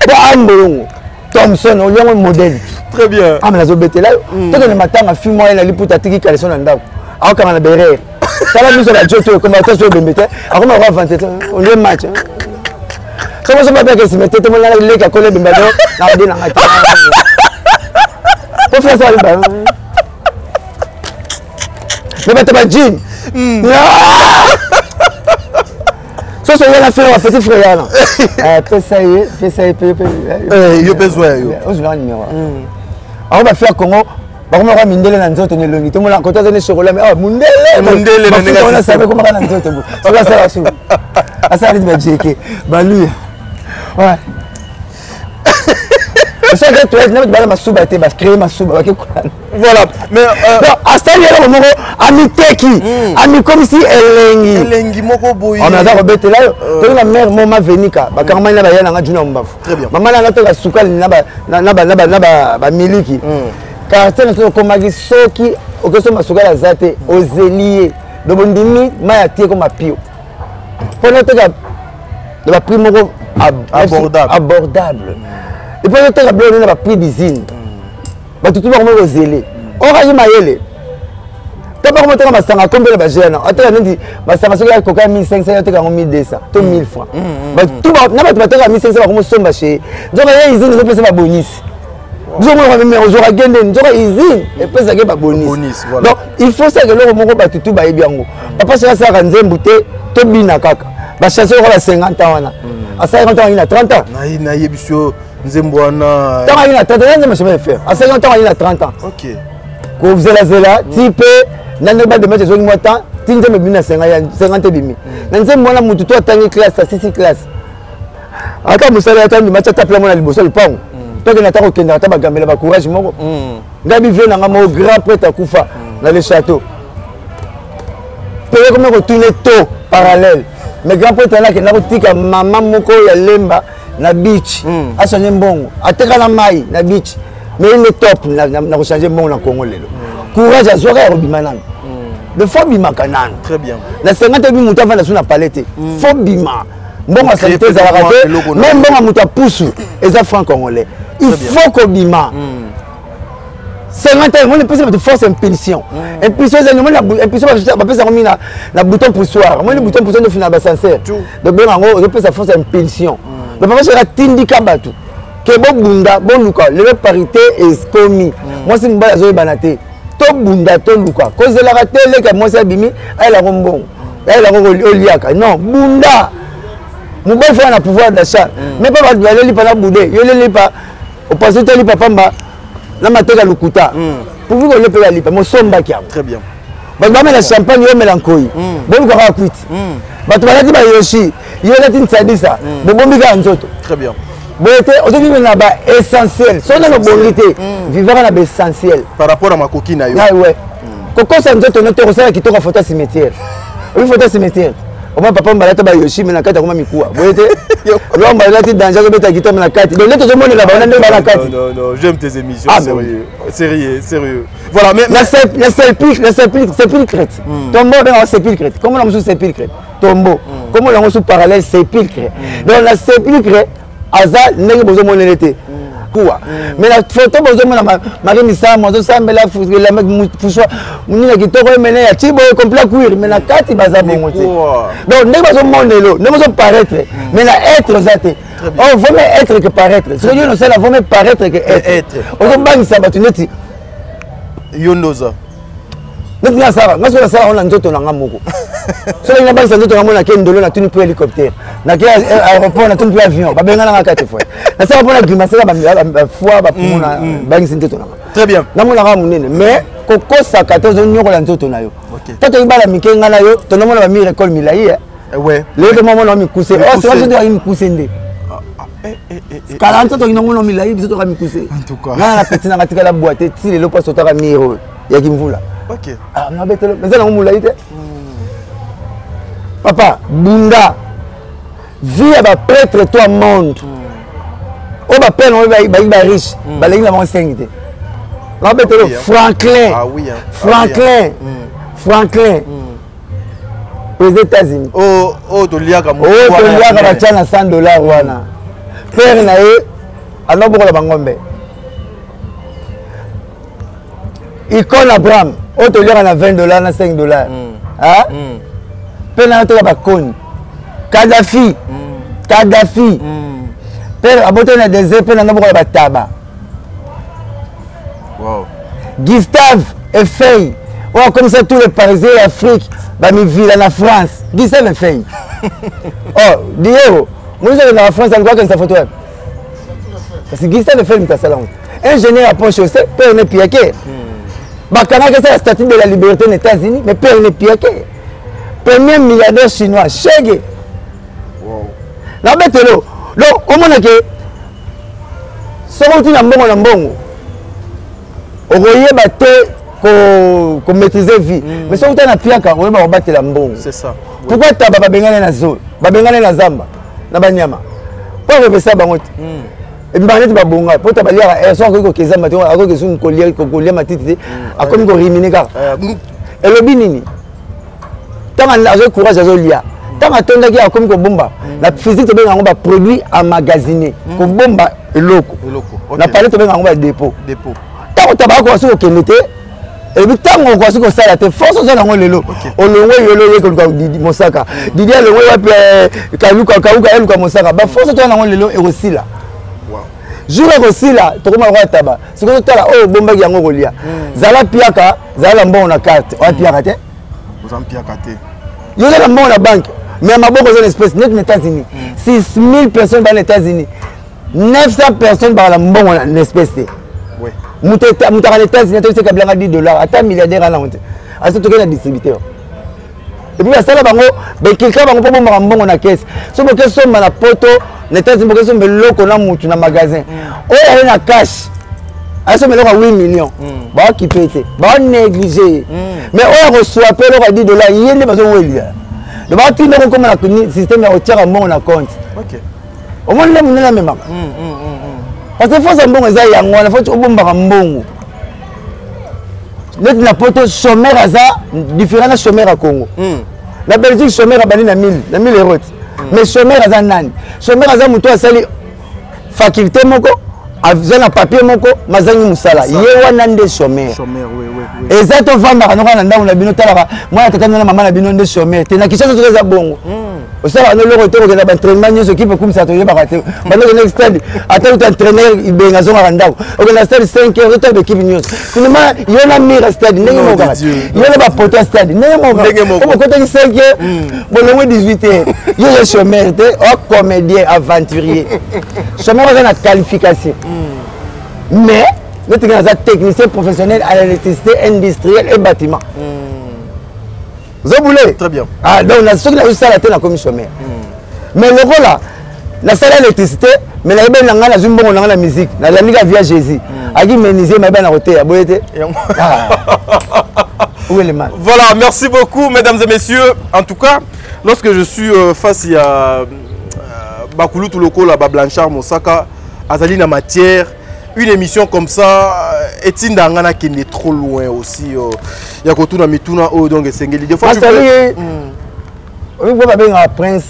S2: ba mbolongo Thompson o lengo modèle
S3: très bien
S2: amela zo betela to ne matanga fi moi na liputa tiki kaleso na ndako au kama na berere tala miso la joto comme to so bembete akoma va vanter on le match comment ça va bien que si mettez tout le monde là les coller bimbado na dina ngati ko faire ça ba mais ba jean Ça c'est un affaire petit frère là. PSA
S3: yo besoin yo.
S2: On se numéro. On va faire Congo. Par contre, on va mindele dans nzoto ne longi. Tout le monde quand on est chocolat mais mindele on a savait comment dans nzoto. Ça va ça sou. Ça arrive de JK. Bah lui. Ouais. Ça que tu es n'a pas ma souba été créer ma souba.
S3: Voilà. Mais
S2: hasta hier mon ami teki. Ami comme si
S3: elengi moko boyi.
S2: On a ça rebete là. Donc la mère mama venika. Ba karma na ba yana nga juna mbafu.
S3: Très bien.
S2: Maman na to ka sukali na ba miliki. Quartier na to komagi soki okeso masukala zate ozelie. Donc ndimi maya tie comme apio. Pour notre cas de la prix moko abordable. Et puis le temps on a pris d'usine. Bah tout le monde est zélé. On a eu maïle. T'as pas comment ma sanga combien la jeune. Attends on dit ma sanga c'est que coca 1500 et t'as 1200, tout 1000 francs. Bah tout n'a pas t'as 1500 comme somme chez. Donc il y a usine de passer ma bonus. Je moi même aujourd'hui gagner une usine et puis ça pas bonus. Donc il faut ça que le moko ba tout ba bien ngo. Papa ça ça ranze mbouté to bina kaka. Ba chasser la 50 ans wana. À 50 ans il a 30 ans.
S3: Na yebisio Nzembwana.
S2: Tant qu'il a 30 ans, je vais faire. À 50 ans, il a 30 ans.
S3: Ok.
S2: Quand vous êtes là, type, n'avez pas de mettre sur moi temps, tu ne me bien 50 bimi. Nzembwana mutu toi tangi classe, 6 classe. Aka musala attend du match à taper mon alibo le pont. Toi qui n'attends aucun n'attends pas gamela ba courage moko. Ngabi vient na mo grand prêtre à Koufa dans le château. Payé comme retourner tôt parallèle. Mais grand prêtre là qui n'a pas maman moko ya lemba. Na beach a changer mbongo ateka na mai na beach mais il est top na changer mbongo na Congo lelo courage à jouer au bimana le faut bima kanan
S3: très bien
S2: na 50 bi muta va na suna palette faut bima mbongo santé za raté même mbongo muta pousu eza franc congolais il faut que bima 50 ans on est plus de force impulsion impulsion c'est nous impulsion va passer comme na bouton poussoir moi le bouton poussoir de finir ba sincère donc ben en gros on peut sa force impulsion. Le papa sera tindika batu. Que bon bunda, bon luka, le parité est commis. Moi c'est mbala zo banate. To bunda to luka. Cause la raté le que moi c'est bimi, elle a rombon. Elle a oliaka. Non, bunda. Mon bel frère a pouvoir d'achat. Mais pas va aller pas la boudé. Yo le pas. Au passé te li papa mba. La mateka lukuta. Pour vous le payer li pas. Mo somba kia.
S3: Très bien.
S2: Ba ba la champagne yo mélancolie. Bon ko ra kuit. Ba to ba ti ba yoshi. Yo la tin sadisa. Bon bika nzoto.
S3: Très bien.
S2: Beauté, aujourd'hui on a ba essentiel. So na no bonité, vivre na ba essentiel.
S3: Par rapport à ma coquine ayo.
S2: Ah ouais. Koko sa nzoto no to ça qui to ka photo cimetière. Oui photo cimetière. Au moins papa mbala to ba yoshi mais na kata kuma mikuwa. Beauté. Lo mbala ti danger ko beta kitoma na kati. Donc leto zo moni la ba na na kati.
S3: Non, j'aime tes émissions sérieux. Voilà, mais
S2: la sépulcre. Tombeau ben sépulcre. Comment on dit sépulcre? Tombeau. Comment on dit parallèle sépulcre. Donc la sépulcre azal n'est besoin mon été. Quoi? Mais la photo besoin na Marie Missa mozo sambela la mec fouchoir. Munina kitoko mena ya tibo complet cuir mais na kati baza bongo te. Donc n'est besoin mon élo, n'est besoin paraître mais la être zate. On vaut mieux être que paraître. Ce que nous ça vaut mieux paraître que être. On bangi ça batuneti.
S3: Yondoza.
S2: Nous sommes ça, nous sommes ça, on a nzoto nanga moko. So na bangi nzoto nanga mona kendo na tuni pour hélicoptère. Na ki aéroport na tuni pour avion. Ba benga nanga kate fois. Na ça pour la grimace ba fois ba pumuna bangi nzoto nanga.
S3: Très bien.
S2: Na mona nga munene mais koko sa 14 nyoko la nzoto na yo. Tato ibala mikenga na yo, to na mona ba mi récolte milai.
S3: Ouais.
S2: Le de maman na mi couser. Oh, c'est vrai que mi couser ndé. 40 ans ils n'ont mis là ils ont mis couché
S3: en tout cas
S2: là la petite n'a pas la boîte si les locaux sont à miro il y a qui me voit là
S3: ok
S2: ah on a bête mais ça on moula papa bunda vie à prêtre toi monde oh bah père on va riche bah là il a mon 5 on a bête Franklin
S3: ah oui
S2: Franklin aux États-Unis
S3: oh to liaka
S2: mo to liaka ba tana $100 wana père na ye alors beaucoup la bangombe icône Abraham auto liaka na $20 na $5 hein père na to ba koni Kadhafi père abote na désert père na beaucoup ba taba
S3: wow
S2: Gustave Eiffel Oh, comme ça, tous les Parisiens d'Afrique, bah, mes villes en France. Qui ça me fait? Oh, Diego, moi, je suis en France, je crois que ça photo. Parce que qui ça me fait, le salon? Ingénieur à Pont-Chaussée, père n'est piaqué. Bah, quand on a la statue de la liberté aux États-Unis, mais père n'est piaqué. Premier milliardaire chinois, Chege. Wow. La bête est là. Donc, au moins, si on est en bon, on va maîtriser la vie. Mais si on est en piaka, on va battre la mbongo. C'est ça. Pourquoi tu as bengane na zo, bengane na zamba, na banyama? Pourquoi on fait ça bangote? Et bien on va bonga. Pour ta balia, elles sont encore que zamba, encore que sont collier matiti, à comme qu'on rimine car. Et le binini. Tant on a courage à zolia. Tant on a comme qu'on bomba. La physique te on va produit à magasiner. Qu'on bomba et loco. La palette te on va dépôt. Tant on tabac quoi sur au et puis tant on voit ce que ça a été force ça dans le lot on le voit comme Mosaka Didier le voit Kaluka Kaluka Mosaka ba force ça dans le lot et aussi là jour aussi là to comme roi taba c'est que toi là oh bomba yango kolia zala piaka zala mbon na carte on piaka te
S3: vous en piaka te
S2: yo la mbon na banque mais ma banque aux espèces net aux États-Unis 6000 personnes dans les États-Unis 900 personnes dans la mbon en espèces. Ouais. Mutaka les États-Unis, tu sais que $10, attends milliardaire à la honte. À ce que tu es distributeur. Et puis, ça là, quelqu'un va pas me rendre la caisse. Si vous avez un poto, les États-Unis, vous avez un loco dans un magasin. Oh, il y a un cash. À ce moment-là, 8 millions. Bah, qui peut être. Bah, négligé. Mais on reçoit $10, il y a des besoins où il y a. Le bâtiment, comme un système, il y a un mon compte. Ok. Au moins, on est la même. Parce que faut ça bon ça yango na faut bomba mbongo net na poto chômeur aza différent na chômeur à Congo la Belgique chômeur a bani na 1000 euros mais chômeur aza nani chômeur aza muto asali faculté moko avana papier moko mazangi musala ye wana nde chômeur oui exacto vamba kana na ndako na bino talaka mwana tata na mama na bino nde chômeur te na kisasa zo za bongo osala no loko toko na entraînement nyoso kipe comme ça to yeba kate bando next stade ata uta entraîneur ibenga zonga ndako ok na stade 5 heures to be kipe nyoso finalement yona mira stade ndenge mo kaka yona ba poto stade ndenge mo kaka ko ko 5 heures bolongo 18 heures yo chômeur te o comédien aventurier chômeur a une qualification mais notre technicien professionnel à l'électricité industrielle et bâtiment. Vous voulez? Très bien. Ah, donc, on a ceux qui ont eu ça la commission chômeur. Mais le rôle là, la salle d'électricité, mais la belle n'a pas la musique, la liga via Jésus. A dit méniser ma belle à côté, à Boyete. Où est le mal?
S3: Voilà, merci beaucoup, mesdames et messieurs. En tout cas, lorsque je suis face à Bakulu Tuloko, la Blanchard Mosaka, Azali na matière. Une émission comme ça, est-il d'angana qui est trop loin aussi. Il y a Kotuna Mituna ou donc Sengeli. Des fois, tu peux.
S2: Oui, vous avez un prince.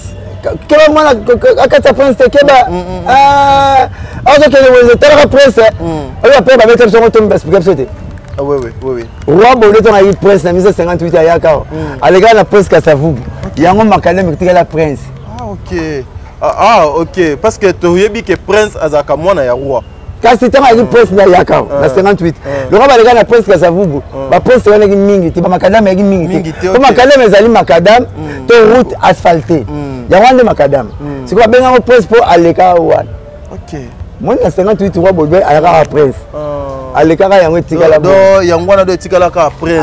S2: Quel moment la prince Keba? Ah, ok, vous êtes un prince. Oui, après, vous avez un peu de explication.
S3: Ah oui, oui, oui.
S2: Roi Bolé, on a eu prince, la mise 58 à Yakao. À l'égard de la prince Kassavou. Il y a un macadam qui est la prince.
S3: Ah, ok. Ah, ok. Parce que tu as dit que prince Azakamouana est roi.
S2: Quand c'était un prince Yakao, la 58. Le roi va la prince Kassavou. La prince est une mingi. Tu vas macadam et mingi. Comme macadam est allé macadam, tu route asphaltée. Il y a un de macadam. C'est quoi bien un prince pour aller à
S3: ok.
S2: Moi, la 58 roi Bolé à la prince. À l'écart, il y a un petit gars
S3: il y a un petit gars prince.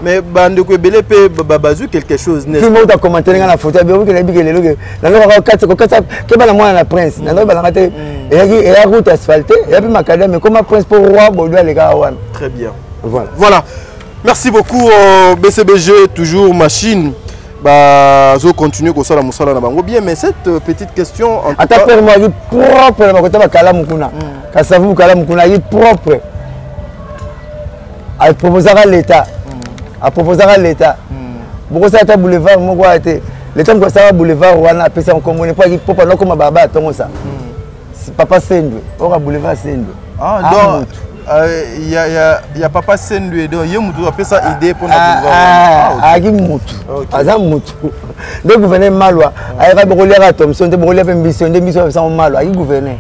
S3: Mais bande que belé peut babazu quelque chose.
S2: Si moi tu commenté dans la photo, bien que les big les la loi 4 que ba la moi la prince. La loi ba ngate et la route asphaltée et puis macadam mais comme prince pour roi Bolé les gars.
S3: Très bien. Voilà. Merci beaucoup BCBG toujours machine. Bah, je continue comme ça la moussala na bango bien mais cette petite question en tout cas
S2: moi il propre na côté ba kala mukuna Kassavou kala mukuna il propre à proposer à l'état beaucoup ça ta boulevard moko ate l'état ko ça boulevard wana pesa on comprend pas il propre non comme baba tongo ça papa Sendwe ora boulevard Sendwe
S3: donc il y a papa Sendwe donc il y a mutu appelle ça idée pour notre boulevard
S2: agi mutu aza mutu donc gouverneur malwa ayaka bokolia Thomson te bokolia pe mission de mission ça malwa agi gouverneur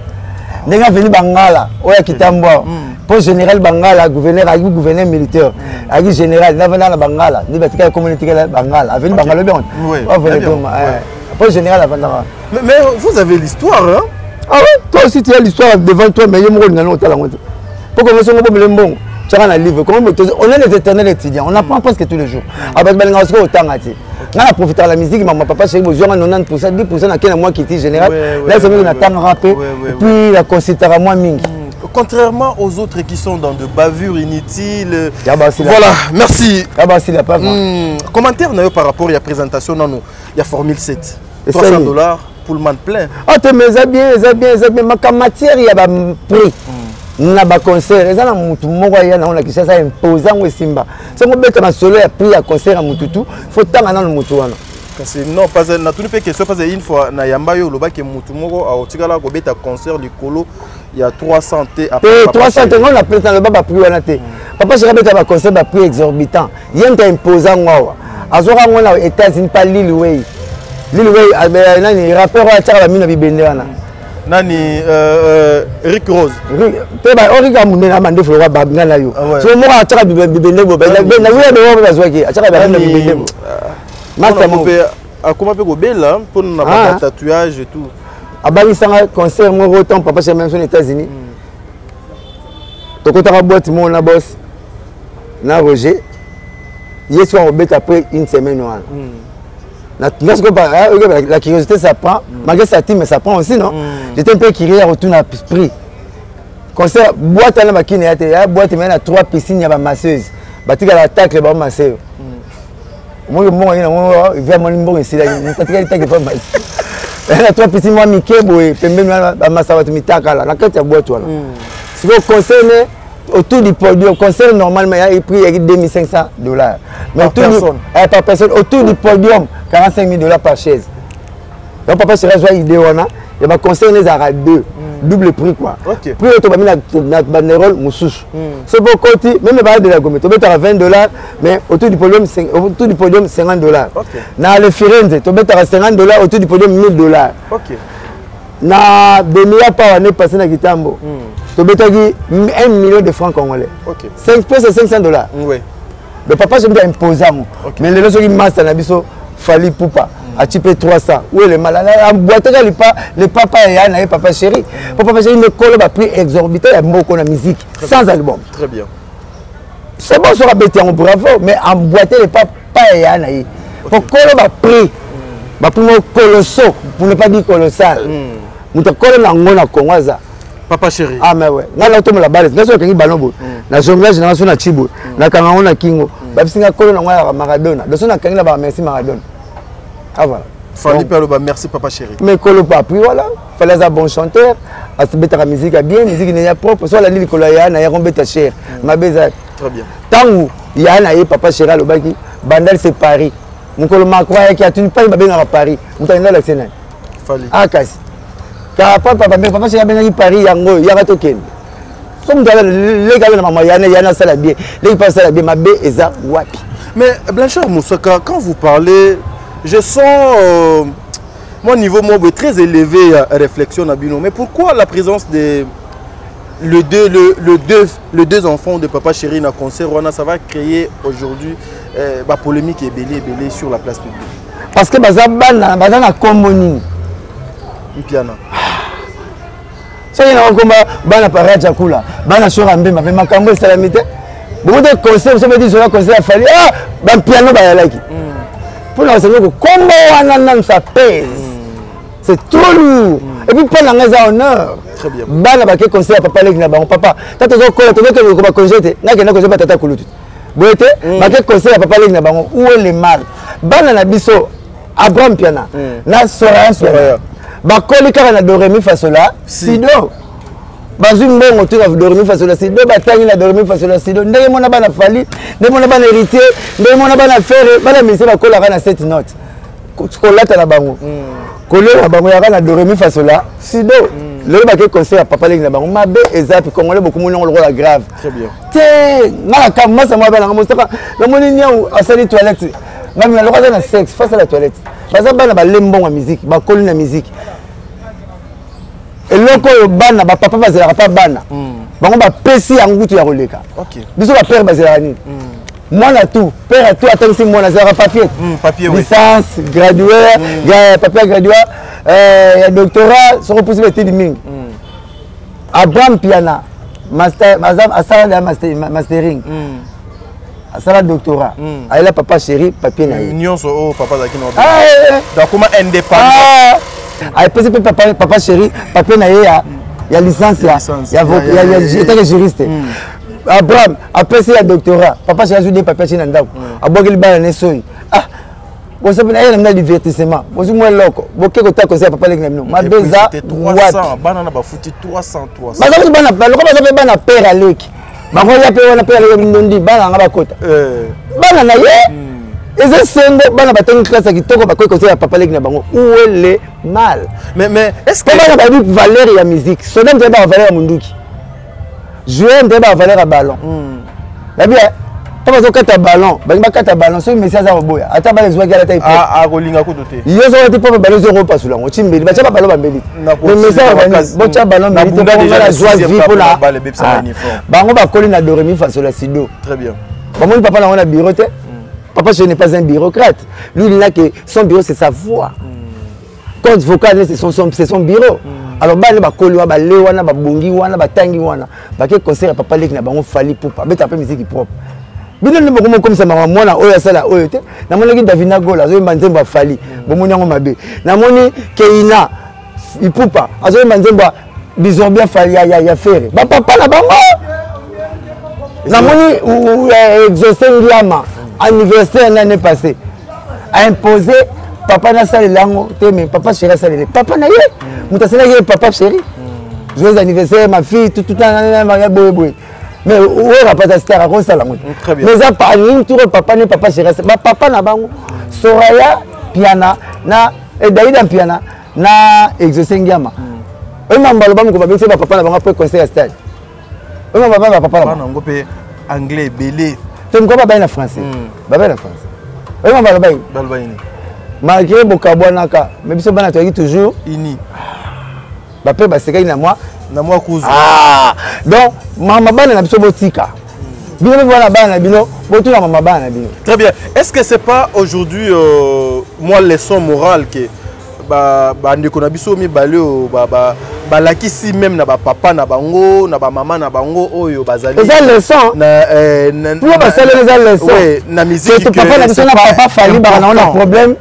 S2: Ndenge venu Bangala, oya Kitambwa. Pour général Bangala, gouverneur militaire, avec général, n'a Bangala, ni batika communauté Bangala, avec Bangala bien. Pour général avant.
S3: Mais vous avez l'histoire, hein?
S2: Ah oui, toi aussi tu as l'histoire devant toi, mais il y a un talent. Pour commencer, on peut me bon. Tu as un livre. On est les éternels étudiants. On apprend presque tous les jours. Avec ben ngasi au temps ati. Na profiter de la musique, maman papa chez moi, 90%, 10% na kena moi qui était général. Là c'est moi qui attend rapper. Puis la considère moi mingi.
S3: Contrairement aux autres qui sont dans de bavures inutiles. Voilà, merci. Commentaire par rapport à la présentation, il y a Formule 7. $300 pour le man plein.
S2: Ah, tu me bien. Ma matière, il y a un prix. Il y a un concert. Il y a un qui s'est imposant au Simba. Si on met un solo, il y a prix à concert à Mututu. Il faut tant dans le Mututu.
S3: Non, pas na tout pas question parce une fois na yamba yo loba ke mutu moko a otikala ko beta concert likolo il y a 300 t
S2: après 300 on appelle ça le baba prix wana te papa je beta ba concert ba prix exorbitant yenta imposant ngwa azora ngona aux États-Unis pas Lil Wayne nani rappeur wa tshaka ba mina bibende wana
S3: nani Rick Rose
S2: te ba orika munene na mande flo ba ngana yo so mo ka tshaka bibende bo ba na wiya be ba zwaki tshaka ba bibende bo
S3: comment peut bella pour nous avoir tatouage et tout.
S2: Abalisanga concert mon autant papa chez même aux États-Unis. Donc on a boîte mon na boss na Roger. Hier soir on bête après une semaine la curiosité ça prend malgré ça mais ça prend aussi non. J'étais un peu curieux retourne à prix. Concert boîte à la machine et boîte mais à 3 piscines il y a ma masseuse. Batika l'attaque les bas masseuse. Moi, il vient mon numéro ici. Il y a 3 petits mois, Mickey, et puis même à Massawato Mitaka, la carte à boîte. Si vous concernez autour du podium, concert normalement, il y a prix $2,500. Mais par personne, autour du podium, $45,000 par chaise. Donc, papa, c'est la joie idée, il y a concert les arabes 2. Double prix quoi. Prix la banderole moussouche. C'est pour côté même les de la gomme. Tu mets à $20 mais autour du podium $50. Na le Firenze tu mets à $50 autour du podium $1,000. Na Bemia pas année passée na Kitambo. Tu mets à $1 million de francs congolais. 5 c'est $500. Oui. Le papa je me imposant. Mais les autres qui massent na biso fali poupa. À type 300. Oui, le malade. En boîte, le papa et papa chéri. Papa chéri me colle à prix exorbitant. Il y a beaucoup de musique. Sans album.
S3: Très bien.
S2: C'est bon, ça va bêter en bravo. Mais en boîte, le papa et Anaï. Pour coller à prix. Pour colossal. Pour ne pas dire colossal. Nous te collons dans le Congoisa.
S3: Papa chéri.
S2: Ah, mais ouais. Là, on la balle. Là, on a ballon. La jonglage, on a Chibo. La Kangaon, a Kingo. La collon, on a Maradona. De son a Kanga, merci Maradona. Ah voilà.
S3: Fallait merci papa chéri.
S2: Mais Kolo pas puis voilà, fallait un bon chanteur, à se mettre la musique à bien, musique n'est propre, soit la ligne Koloya na yarombe ta cher. Ma beza.
S3: Très bien.
S2: Tant où il y a un papa chéri le baki, Bandal c'est Paris. Mon Kolo m'a croyé qu'il y a une pas bien à Paris. Mon t'as là c'est
S3: Fallait.
S2: Ah casse. Car papa chéri bien Paris yango ya token. Comme dans les gars de maman yana ça la bien. Les passent la bien ma bé eza wapi.
S3: Mais Blanchard Moussaka, quand vous parlez, je sens mon niveau très élevé à réflexion à Bino. Mais pourquoi la présence des les deux enfants de papa chéri dans le concert, ça va créer aujourd'hui la polémique et belé sur la place publique?
S2: Parce que bazana commune.
S3: Piana.
S2: Ça y est, on combat bana paracha kula, bana sora mbema, mais makambo salamité. Beaucoup de concerts, ça veut dire que concert a fallu ban piano ba yalaki. Pour nous enseigner que comment ça pèse. C'est trop lourd. Et puis pendant les honneurs.
S3: Très bien.
S2: Bana ba ke concert papa lek na ba papa. Tata zo kola to que ko congété, na ke na ko ba tata kulutu. Boete, ba ke concert papa lek na ba où est le mal. Bana na biso Abraham piana. Na sora sora. Ba koli ka na do re mi fa sola. Sido. Bazou mbongo tu vas dormir face à la sido, batangi na dormir face à la sido. Ndenge mona bana fali, ndenge mona bana héritier, ndenge mona bana faire, bana mise ba kola kana cette note. Kolata na bango. Kolé na bango ya kana dormir face à la sido. Le ba ke conseil à papa leng na bango, mabe ezapi congolais beaucoup moins le rôle grave.
S3: Très bien.
S2: Té, na ka masa mo bana ngomosaka, na moni nyau asali toilette. Ngami na lokasa na sexe face à la toilette. Baza bana ba lembongo musique, ba koli na musique. Et loko yo bana ba papa bazela pas bana. Bango ba pesi ya ngutu ya koleka.
S3: OK.
S2: Biso ba père bazela ni. Moi na tout, père à tout attends si moi na zéro papier.
S3: Papier oui.
S2: Licence, gradué, papier gradué, doctorat, sont repoussé les études mingi. Abraham Piana, master, asala de mastering. Asala doctorat. Aïla papa chéri, papier na.
S3: Union so papa zaki no. Donc comment indépendant.
S2: Aïe pesi papa chéri, papier na ya licence ya état juriste. Abraham, après c'est le doctorat. Papa, j'ai ajouté des papiers chez Nandako. Abogue le bal, nesoi. Ah, vous savez, il y a un divertissement. Vous avez un loco. Vous avez un conseil, papa, les gars. Ma beza,
S3: 300. Banana, ba foutu 300.
S2: Ma beza, banana, le comment ça fait banana père à l'équipe. Ma beza, banana père à l'équipe. Banana, ba kota. Banana, et c'est simple. Banana, ba tenir classe qui toko, ba quoi conseil, papa, les gars. Où est le mal?
S3: Mais est-ce que
S2: banana, ba dit valeur et la musique. Ce n'est pas valeur à Munduki. Jouer un débat valeur à ballon. La bien, tu vas au ballon, tu vas au ballon, c'est un message à Oboya. Attends, les joueurs qui ont été
S3: à Rolinga Kodoté.
S2: Ils ont été pour ballon 0 pas sous la moitié, mais tu vas ballon à Béli. Le message à ballon, tu vas déjà la joie de vivre pour la. Bango va coller na dormi face à la Sido.
S3: Très bien.
S2: Mon papa là on a bureau. Papa je n'ai pas un bureaucrate. Lui il a que son bureau c'est sa voix. Quand vocal c'est son bureau. Alors bana ba koli wa ba le wana ba bongi wana ba tangi wana ba ke concert papa leki na bango fali poupa beta pe musique propre bino ne boko comme ça mama mwana oyo sala oyo te na moni ki Davina Gola zo manzemba fali bo moni ngo mabe na moni Keina ipupa azo manzemba bizombia fali ya fere ba papa na bango na moni exosengiama anniversaire l'année passée a imposé papa na sali lango te mais papa chéri sali papa na ye mutasena ye papa chéri joyeux anniversaire ma fille tout na boy mais où est papa star à ça la mais ça par une tour papa ne papa chéri ba papa na bango Soraya Piana na Daïda Piana na Exosengiama eux mambalo ba ko ba bese ba papa na bango après conseil à stade eux mambalo ba papa na
S3: bango pe anglais belé
S2: tu me comprends pas en français ba na français eux mambalo ba
S3: balbaini
S2: malgré Bokabwanaka, mais biso bana toyaki toujours
S3: ini.
S2: Ba pe ba sekai na moi
S3: kuzu.
S2: Ah! Donc mama bana na biso botika. Bino bana bana bino, botu na mama bana bino.
S3: Très bien. Est-ce que c'est pas aujourd'hui moi leçon morale que ba ndeko na biso mi baleo ba lakisi même na ba papa na bango na ba mama na bango oyo bazali.
S2: C'est leçon. Na pour ba sala les leçons.
S3: Oui, na musique que
S2: papa na biso na papa fali ba na on problème.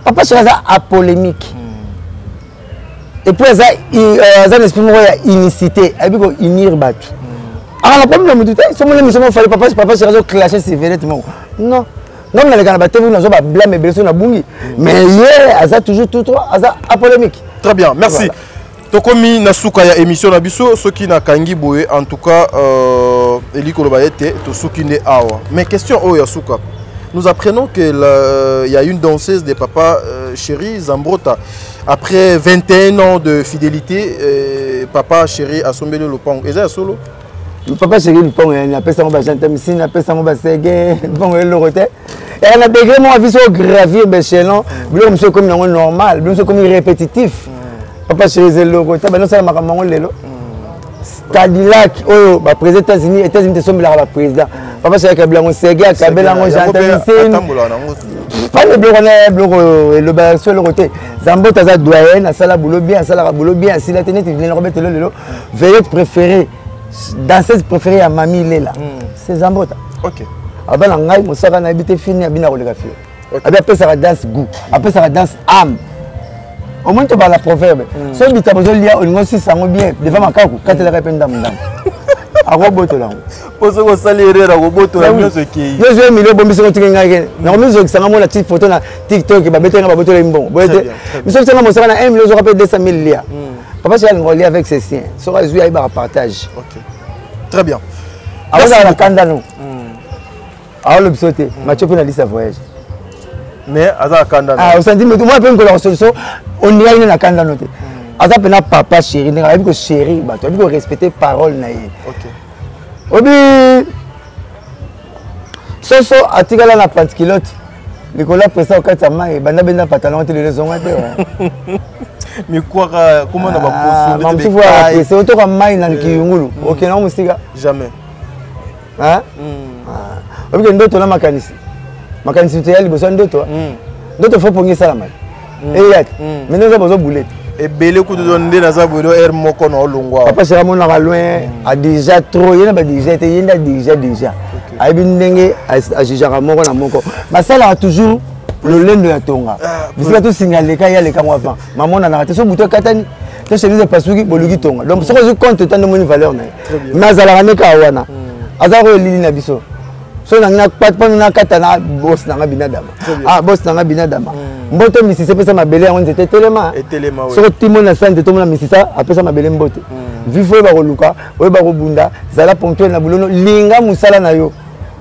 S2: Papa c'est ça à polémique. Et puis ça un esprit unicité, avec unir battu. Alors la problème de tout ça, c'est fallait papa c'est ça clasher ses vedettes non. Non mais les gars battu vous n'avez pas blâmer blessé na bungi. Mais hier ça toujours tout trois ça à polémique.
S3: Très bien, merci. Voilà. Tokomi nasuka ya émission na biso soki na kangi boye en tout cas eliko lobayete to soki ne awa. Mais question o ya suka. Nous apprenons qu'il y a une danseuse de papa chéri Zambrota. Après 21 ans de fidélité, papa chéri a sombé le lopang. Et ça solo?
S2: Le papa chéri le pang, il a fait ça mon chanteur, il a fait ça mon ségué, bon le roté. Et on a dégré mon avis sur gravir l'échelon, bien monsieur comme normal, bien monsieur comme répétitif. Papa chéri le roté, ben non ça m'a maman lelo. Cadillac, oh, bah président États-Unis, te sommes là président. Papa c'est avec blanc ségué, avec blanc jantamissine. Pas le blanc le bas sur le côté. Zambo taza doyen, à sala boulot bien, à sala boulot bien, si la tenue tu viens remettre le lelo. Veillette préférée, danseuse préférée à Mamie Lela. C'est Zambo ta.
S3: OK.
S2: Après la ngai mo saka na habité fini à bina koleka fio. Après ça va danse goût, après ça va danse âme. Au moins tu parles la proverbe. So bita bozo lia o ngo si sango bien, devant makaku, quand elle répète ndam ndam. A roboto là.
S3: Poso ko salire ra roboto la nyo seki.
S2: Yo je mi le bombi so tinga ngake. Na mi zo kisanga mo la petite photo na TikTok ba betenga ba boto le mbon. Boyete. Mi so tinga mo saka na 1 million zo rappelle 200 000 lia. Papa c'est ngoli avec ses siens. So ra zui ba partage.
S3: OK. Très bien.
S2: Avant la kanda no. Alors le bisoté, Mathieu pour la liste voyage.
S3: Mais aza kanda no.
S2: Ah, on s'en dit mais moi pe ko la solution, on ira na kanda no te. Aza pena papa chéri, n'a pas que chéri, bah tu as respecter parole na ye.
S3: OK.
S2: Obi soso atikala na pantikilote Les collabs pressés au 4 mai, banda benda pantalon te les ont été.
S3: Mais quoi comment on va
S2: poser? Mam tu vois c'est auto comme mai na kiyungulu. OK non musiga.
S3: Jamais.
S2: Hein? OK ndoto na makanisi. Makanisi te yali besoin ndoto. Ndoto faut pongi ça la mal. Et yat. Maintenant ça besoin boulette. Et
S3: belé coup de donner na za boulot air moko na olongwa.
S2: Papa c'est mon na loin a déjà trop, il y a déjà déjà. Ai bindenge a jijara moko na moko. Masala a toujours le lendo ya tonga. Bisika to singaleka ya leka mwa maman na raté so buto katani. To chemise pasuki boluki tonga. Donc ce que je compte tant de mon valeur na. Mazala ne ka wana. Azaro lili na biso. So na pas na katana boss na binadama. Ah boss na binadama. Mboto misisi pesa mabele on était tellement. Et tellement oui. So timo na sante to na misisa apesa mabele mbote. Vifo ba koluka, we ba kobunda, zala ponctuel na bulono linga musala na yo.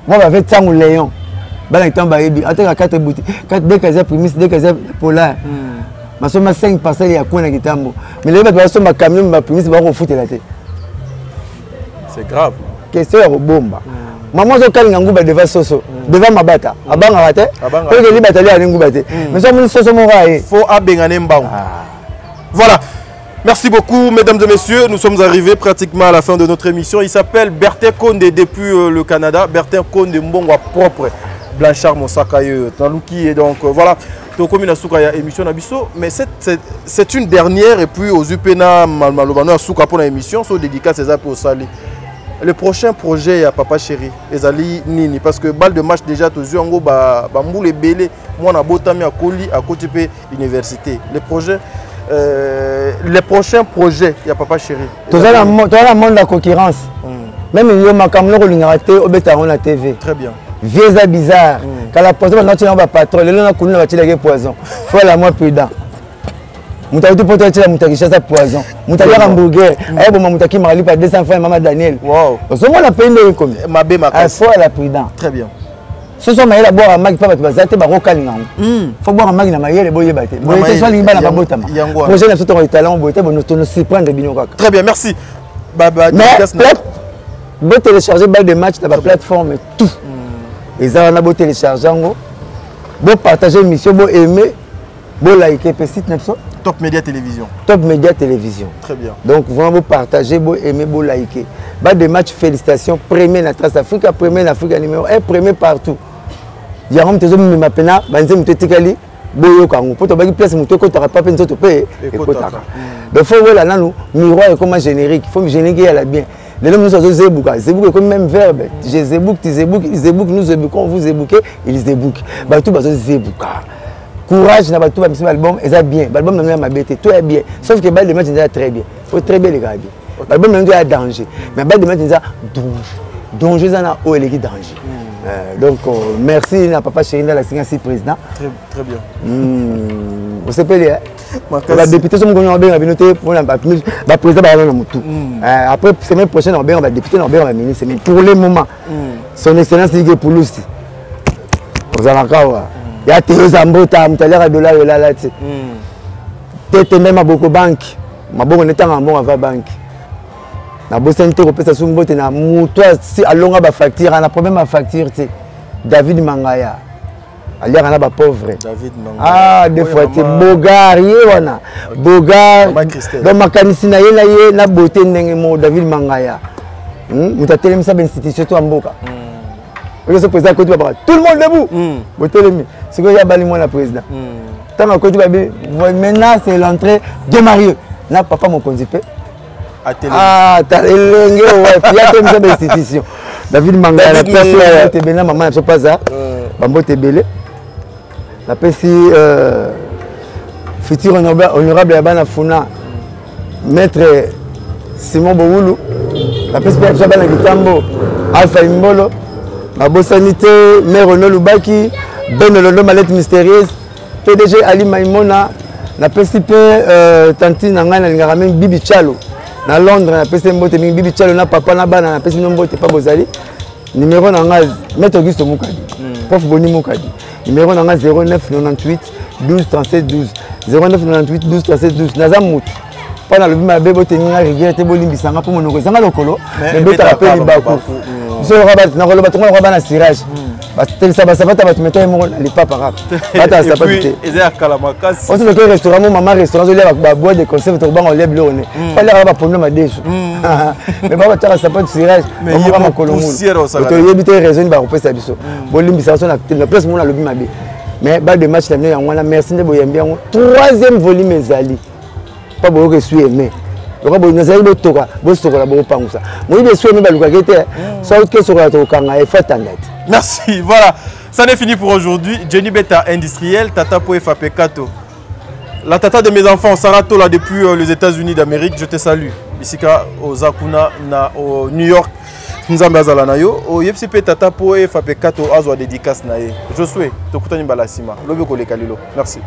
S2: Moi va faire tango léon. Bala tamba yebi, ataka 4 bouti, 4 dekaza primis, dekaza polar. Masoma 5 parcelles ya kona kitambo. Mais les ba soma camion ba primis ba ko futela te.
S3: C'est grave.
S2: Question ya bomba. Maman zo kalinga nguba devant soso, devant mabata. Abanga rate. Parce que libata li ali nguba te. Mais ça mon soso mo raé.
S3: Faut abengane mbango. Voilà. Merci beaucoup, mesdames et messieurs. Nous sommes arrivés pratiquement à la fin de notre émission. Il s'appelle Bertin Konde depuis le Canada. Bertin Konde Mbongwa propre. Blanchard Monsakaye Talouki. Et donc voilà. Donc comme il y a émission Nabiso. Mais c'est une dernière. Et puis aux UPNA Malmalobano à Souka pour l'émission. Sont dédicaces César pour Sali. Le prochain projet à Papa Chéri, Ezali Nini, parce que balle de match déjà, tous les gens, Bambou les Bélé, moi, on a Botami à Koli, à Côté Université. Les prochains projets, il y a Papa Chéri.
S2: Tu as le monde de la concurrence. Même il y a un camelot qui a été au bétaron la TV.
S3: Très bien.
S2: Vieux bizarre. Quand la poisson, on a un patron, les gens ont un poison. Il faut être moins prudent. Moutaki potentiel à moutaki chasse à poison. Moutaki hamburger. Eh bon moutaki mali par 200 francs maman Daniel.
S3: Wow.
S2: Parce que moi la peine de comme.
S3: Ma bé ma
S2: casse. Il faut la prudent.
S3: Très bien.
S2: Ce sont maïla boire un mag pas bazate ba rokalinga. Faut boire un mag na maïla boye baté. Boye soit linga na babota ma. Projet na soto talent boye bon nous surprendre bino kaka.
S3: Très bien, merci. Baba
S2: Bo télécharger balle de match dans la plateforme tout. Et ça on a beau télécharger ngo. Bo partager émission, bo aimer, bo liker pe site nepso.
S3: Top Média Télévision.
S2: Top Média Télévision.
S3: Très bien.
S2: Donc, vraiment, vous partagez, vous aimez, vous likez. Bas de match, félicitations. Premier na Trace Afrique, premier en Afrique numéro 1, premier partout. Il y a un petit peu de mapena, banze mutetikali, boyo kango. Pour te place muteko, tu n'auras pas pensé te payer. Donc, il faut voir là, nous, miroir est comme un générique. Il faut générique à la bien. Les hommes nous sont zebouka. Zebouka est comme même verbe. Je zebouk, tu zebouk, ils zebouk, nous zeboukons, vous zeboukez, ils zebouk. Bah, tout bazo zebouka. Courage n'a pas tout l'album et ça bien l'album n'a pas bête tout est bien sauf que balle de match déjà très bien faut très bien les gars l'album même a danger mais balle de match déjà danger ça n'a où est danger donc merci à Papa Chéri la 56 président
S3: très bien
S2: on s'appelle la députée sont bien bien noté pour la président na mutu après semaine prochaine on va député on va ministre mais pour le moment son excellence Igé Poulousi aux alakawa il y a des embouteilles, il y a des dollars, il y a des même à beaucoup de banques. Je suis en bon avec la banque. Je suis en train de si à longue facture, on a problème à facture. David Mangaya. Il y a un pauvre.
S3: David Mangaya.
S2: Ah, des fois, c'est Bogar. Bogar. Donc, ma canicina, il y a beauté de David Mangaya. Nous avons une institution en Boka. Tout le monde debout. C'est que y a moi la président. Maintenant c'est l'entrée de Mario. Là papa mon conduit. Ah, t'as il y a une institution. David Mangaya la personne te bena maman ne pas ça. Bambo te belé. La pesi futur honorable Abana Funa maître Simon Boulu. La pesi Abana Kitambo Alpha Imbolo. La Bossanité, Mère Renaud Loubaki, Ben Londo Malette Mystérieuse, PDG Ali Maïmona, la PCP Tantine Nangana Ngarameng Bibi Chalo, na Londres, la PCP Mbote Bibi Chalo, na Papa Nabana, na PCP Mbote pas Bozali, numéro Nangaz, Maître Auguste Moukadi, Prof Boni Moukadi, numéro Nangaz 09 98 12 37 12, 09 98 12 37 12, Nazam Mout. Pendant le bima bebo tenir rivière te bolimbi sanga pour monoko sanga lokolo mais beta appel baku so rabat na roloba to rabat na tirage batelisa basapata bato meta ye moko na lipapa kaka bata basapatu te
S3: eza ya kala makasi
S2: oso toke restaurant mo mama restaurant ozolia babois de conserve tokobanga olia biloko ne falaka bapondo madesu mais babataka sapatu sirage omoka makolo ngulu toyebi te raison nini bakopesa biso bolimbisa biso na place mona alobi mabe mais ba de match na bino yango wana merci nde boyembi yango 3e volume ezali pa boyoka esui aimé loka boyo nazali botoka bosokola bopangusa moyibi esui aimé balukaki te soki sokola tokokanga efatanga te.
S3: Merci, voilà, ça n'est fini pour aujourd'hui. Jenny Beta industriel, Tata Poefa Pekato. La tata de mes enfants, Sarah Tola depuis les États-Unis d'Amérique, je te salue. Ici au Zakuna, au New York, Nzambe Azalanayo, au YPCP Tata Poefa Pekato, Azwa dédicace nae. Josué, Tokutani Balasima, Lobeko Lekalilo. Merci.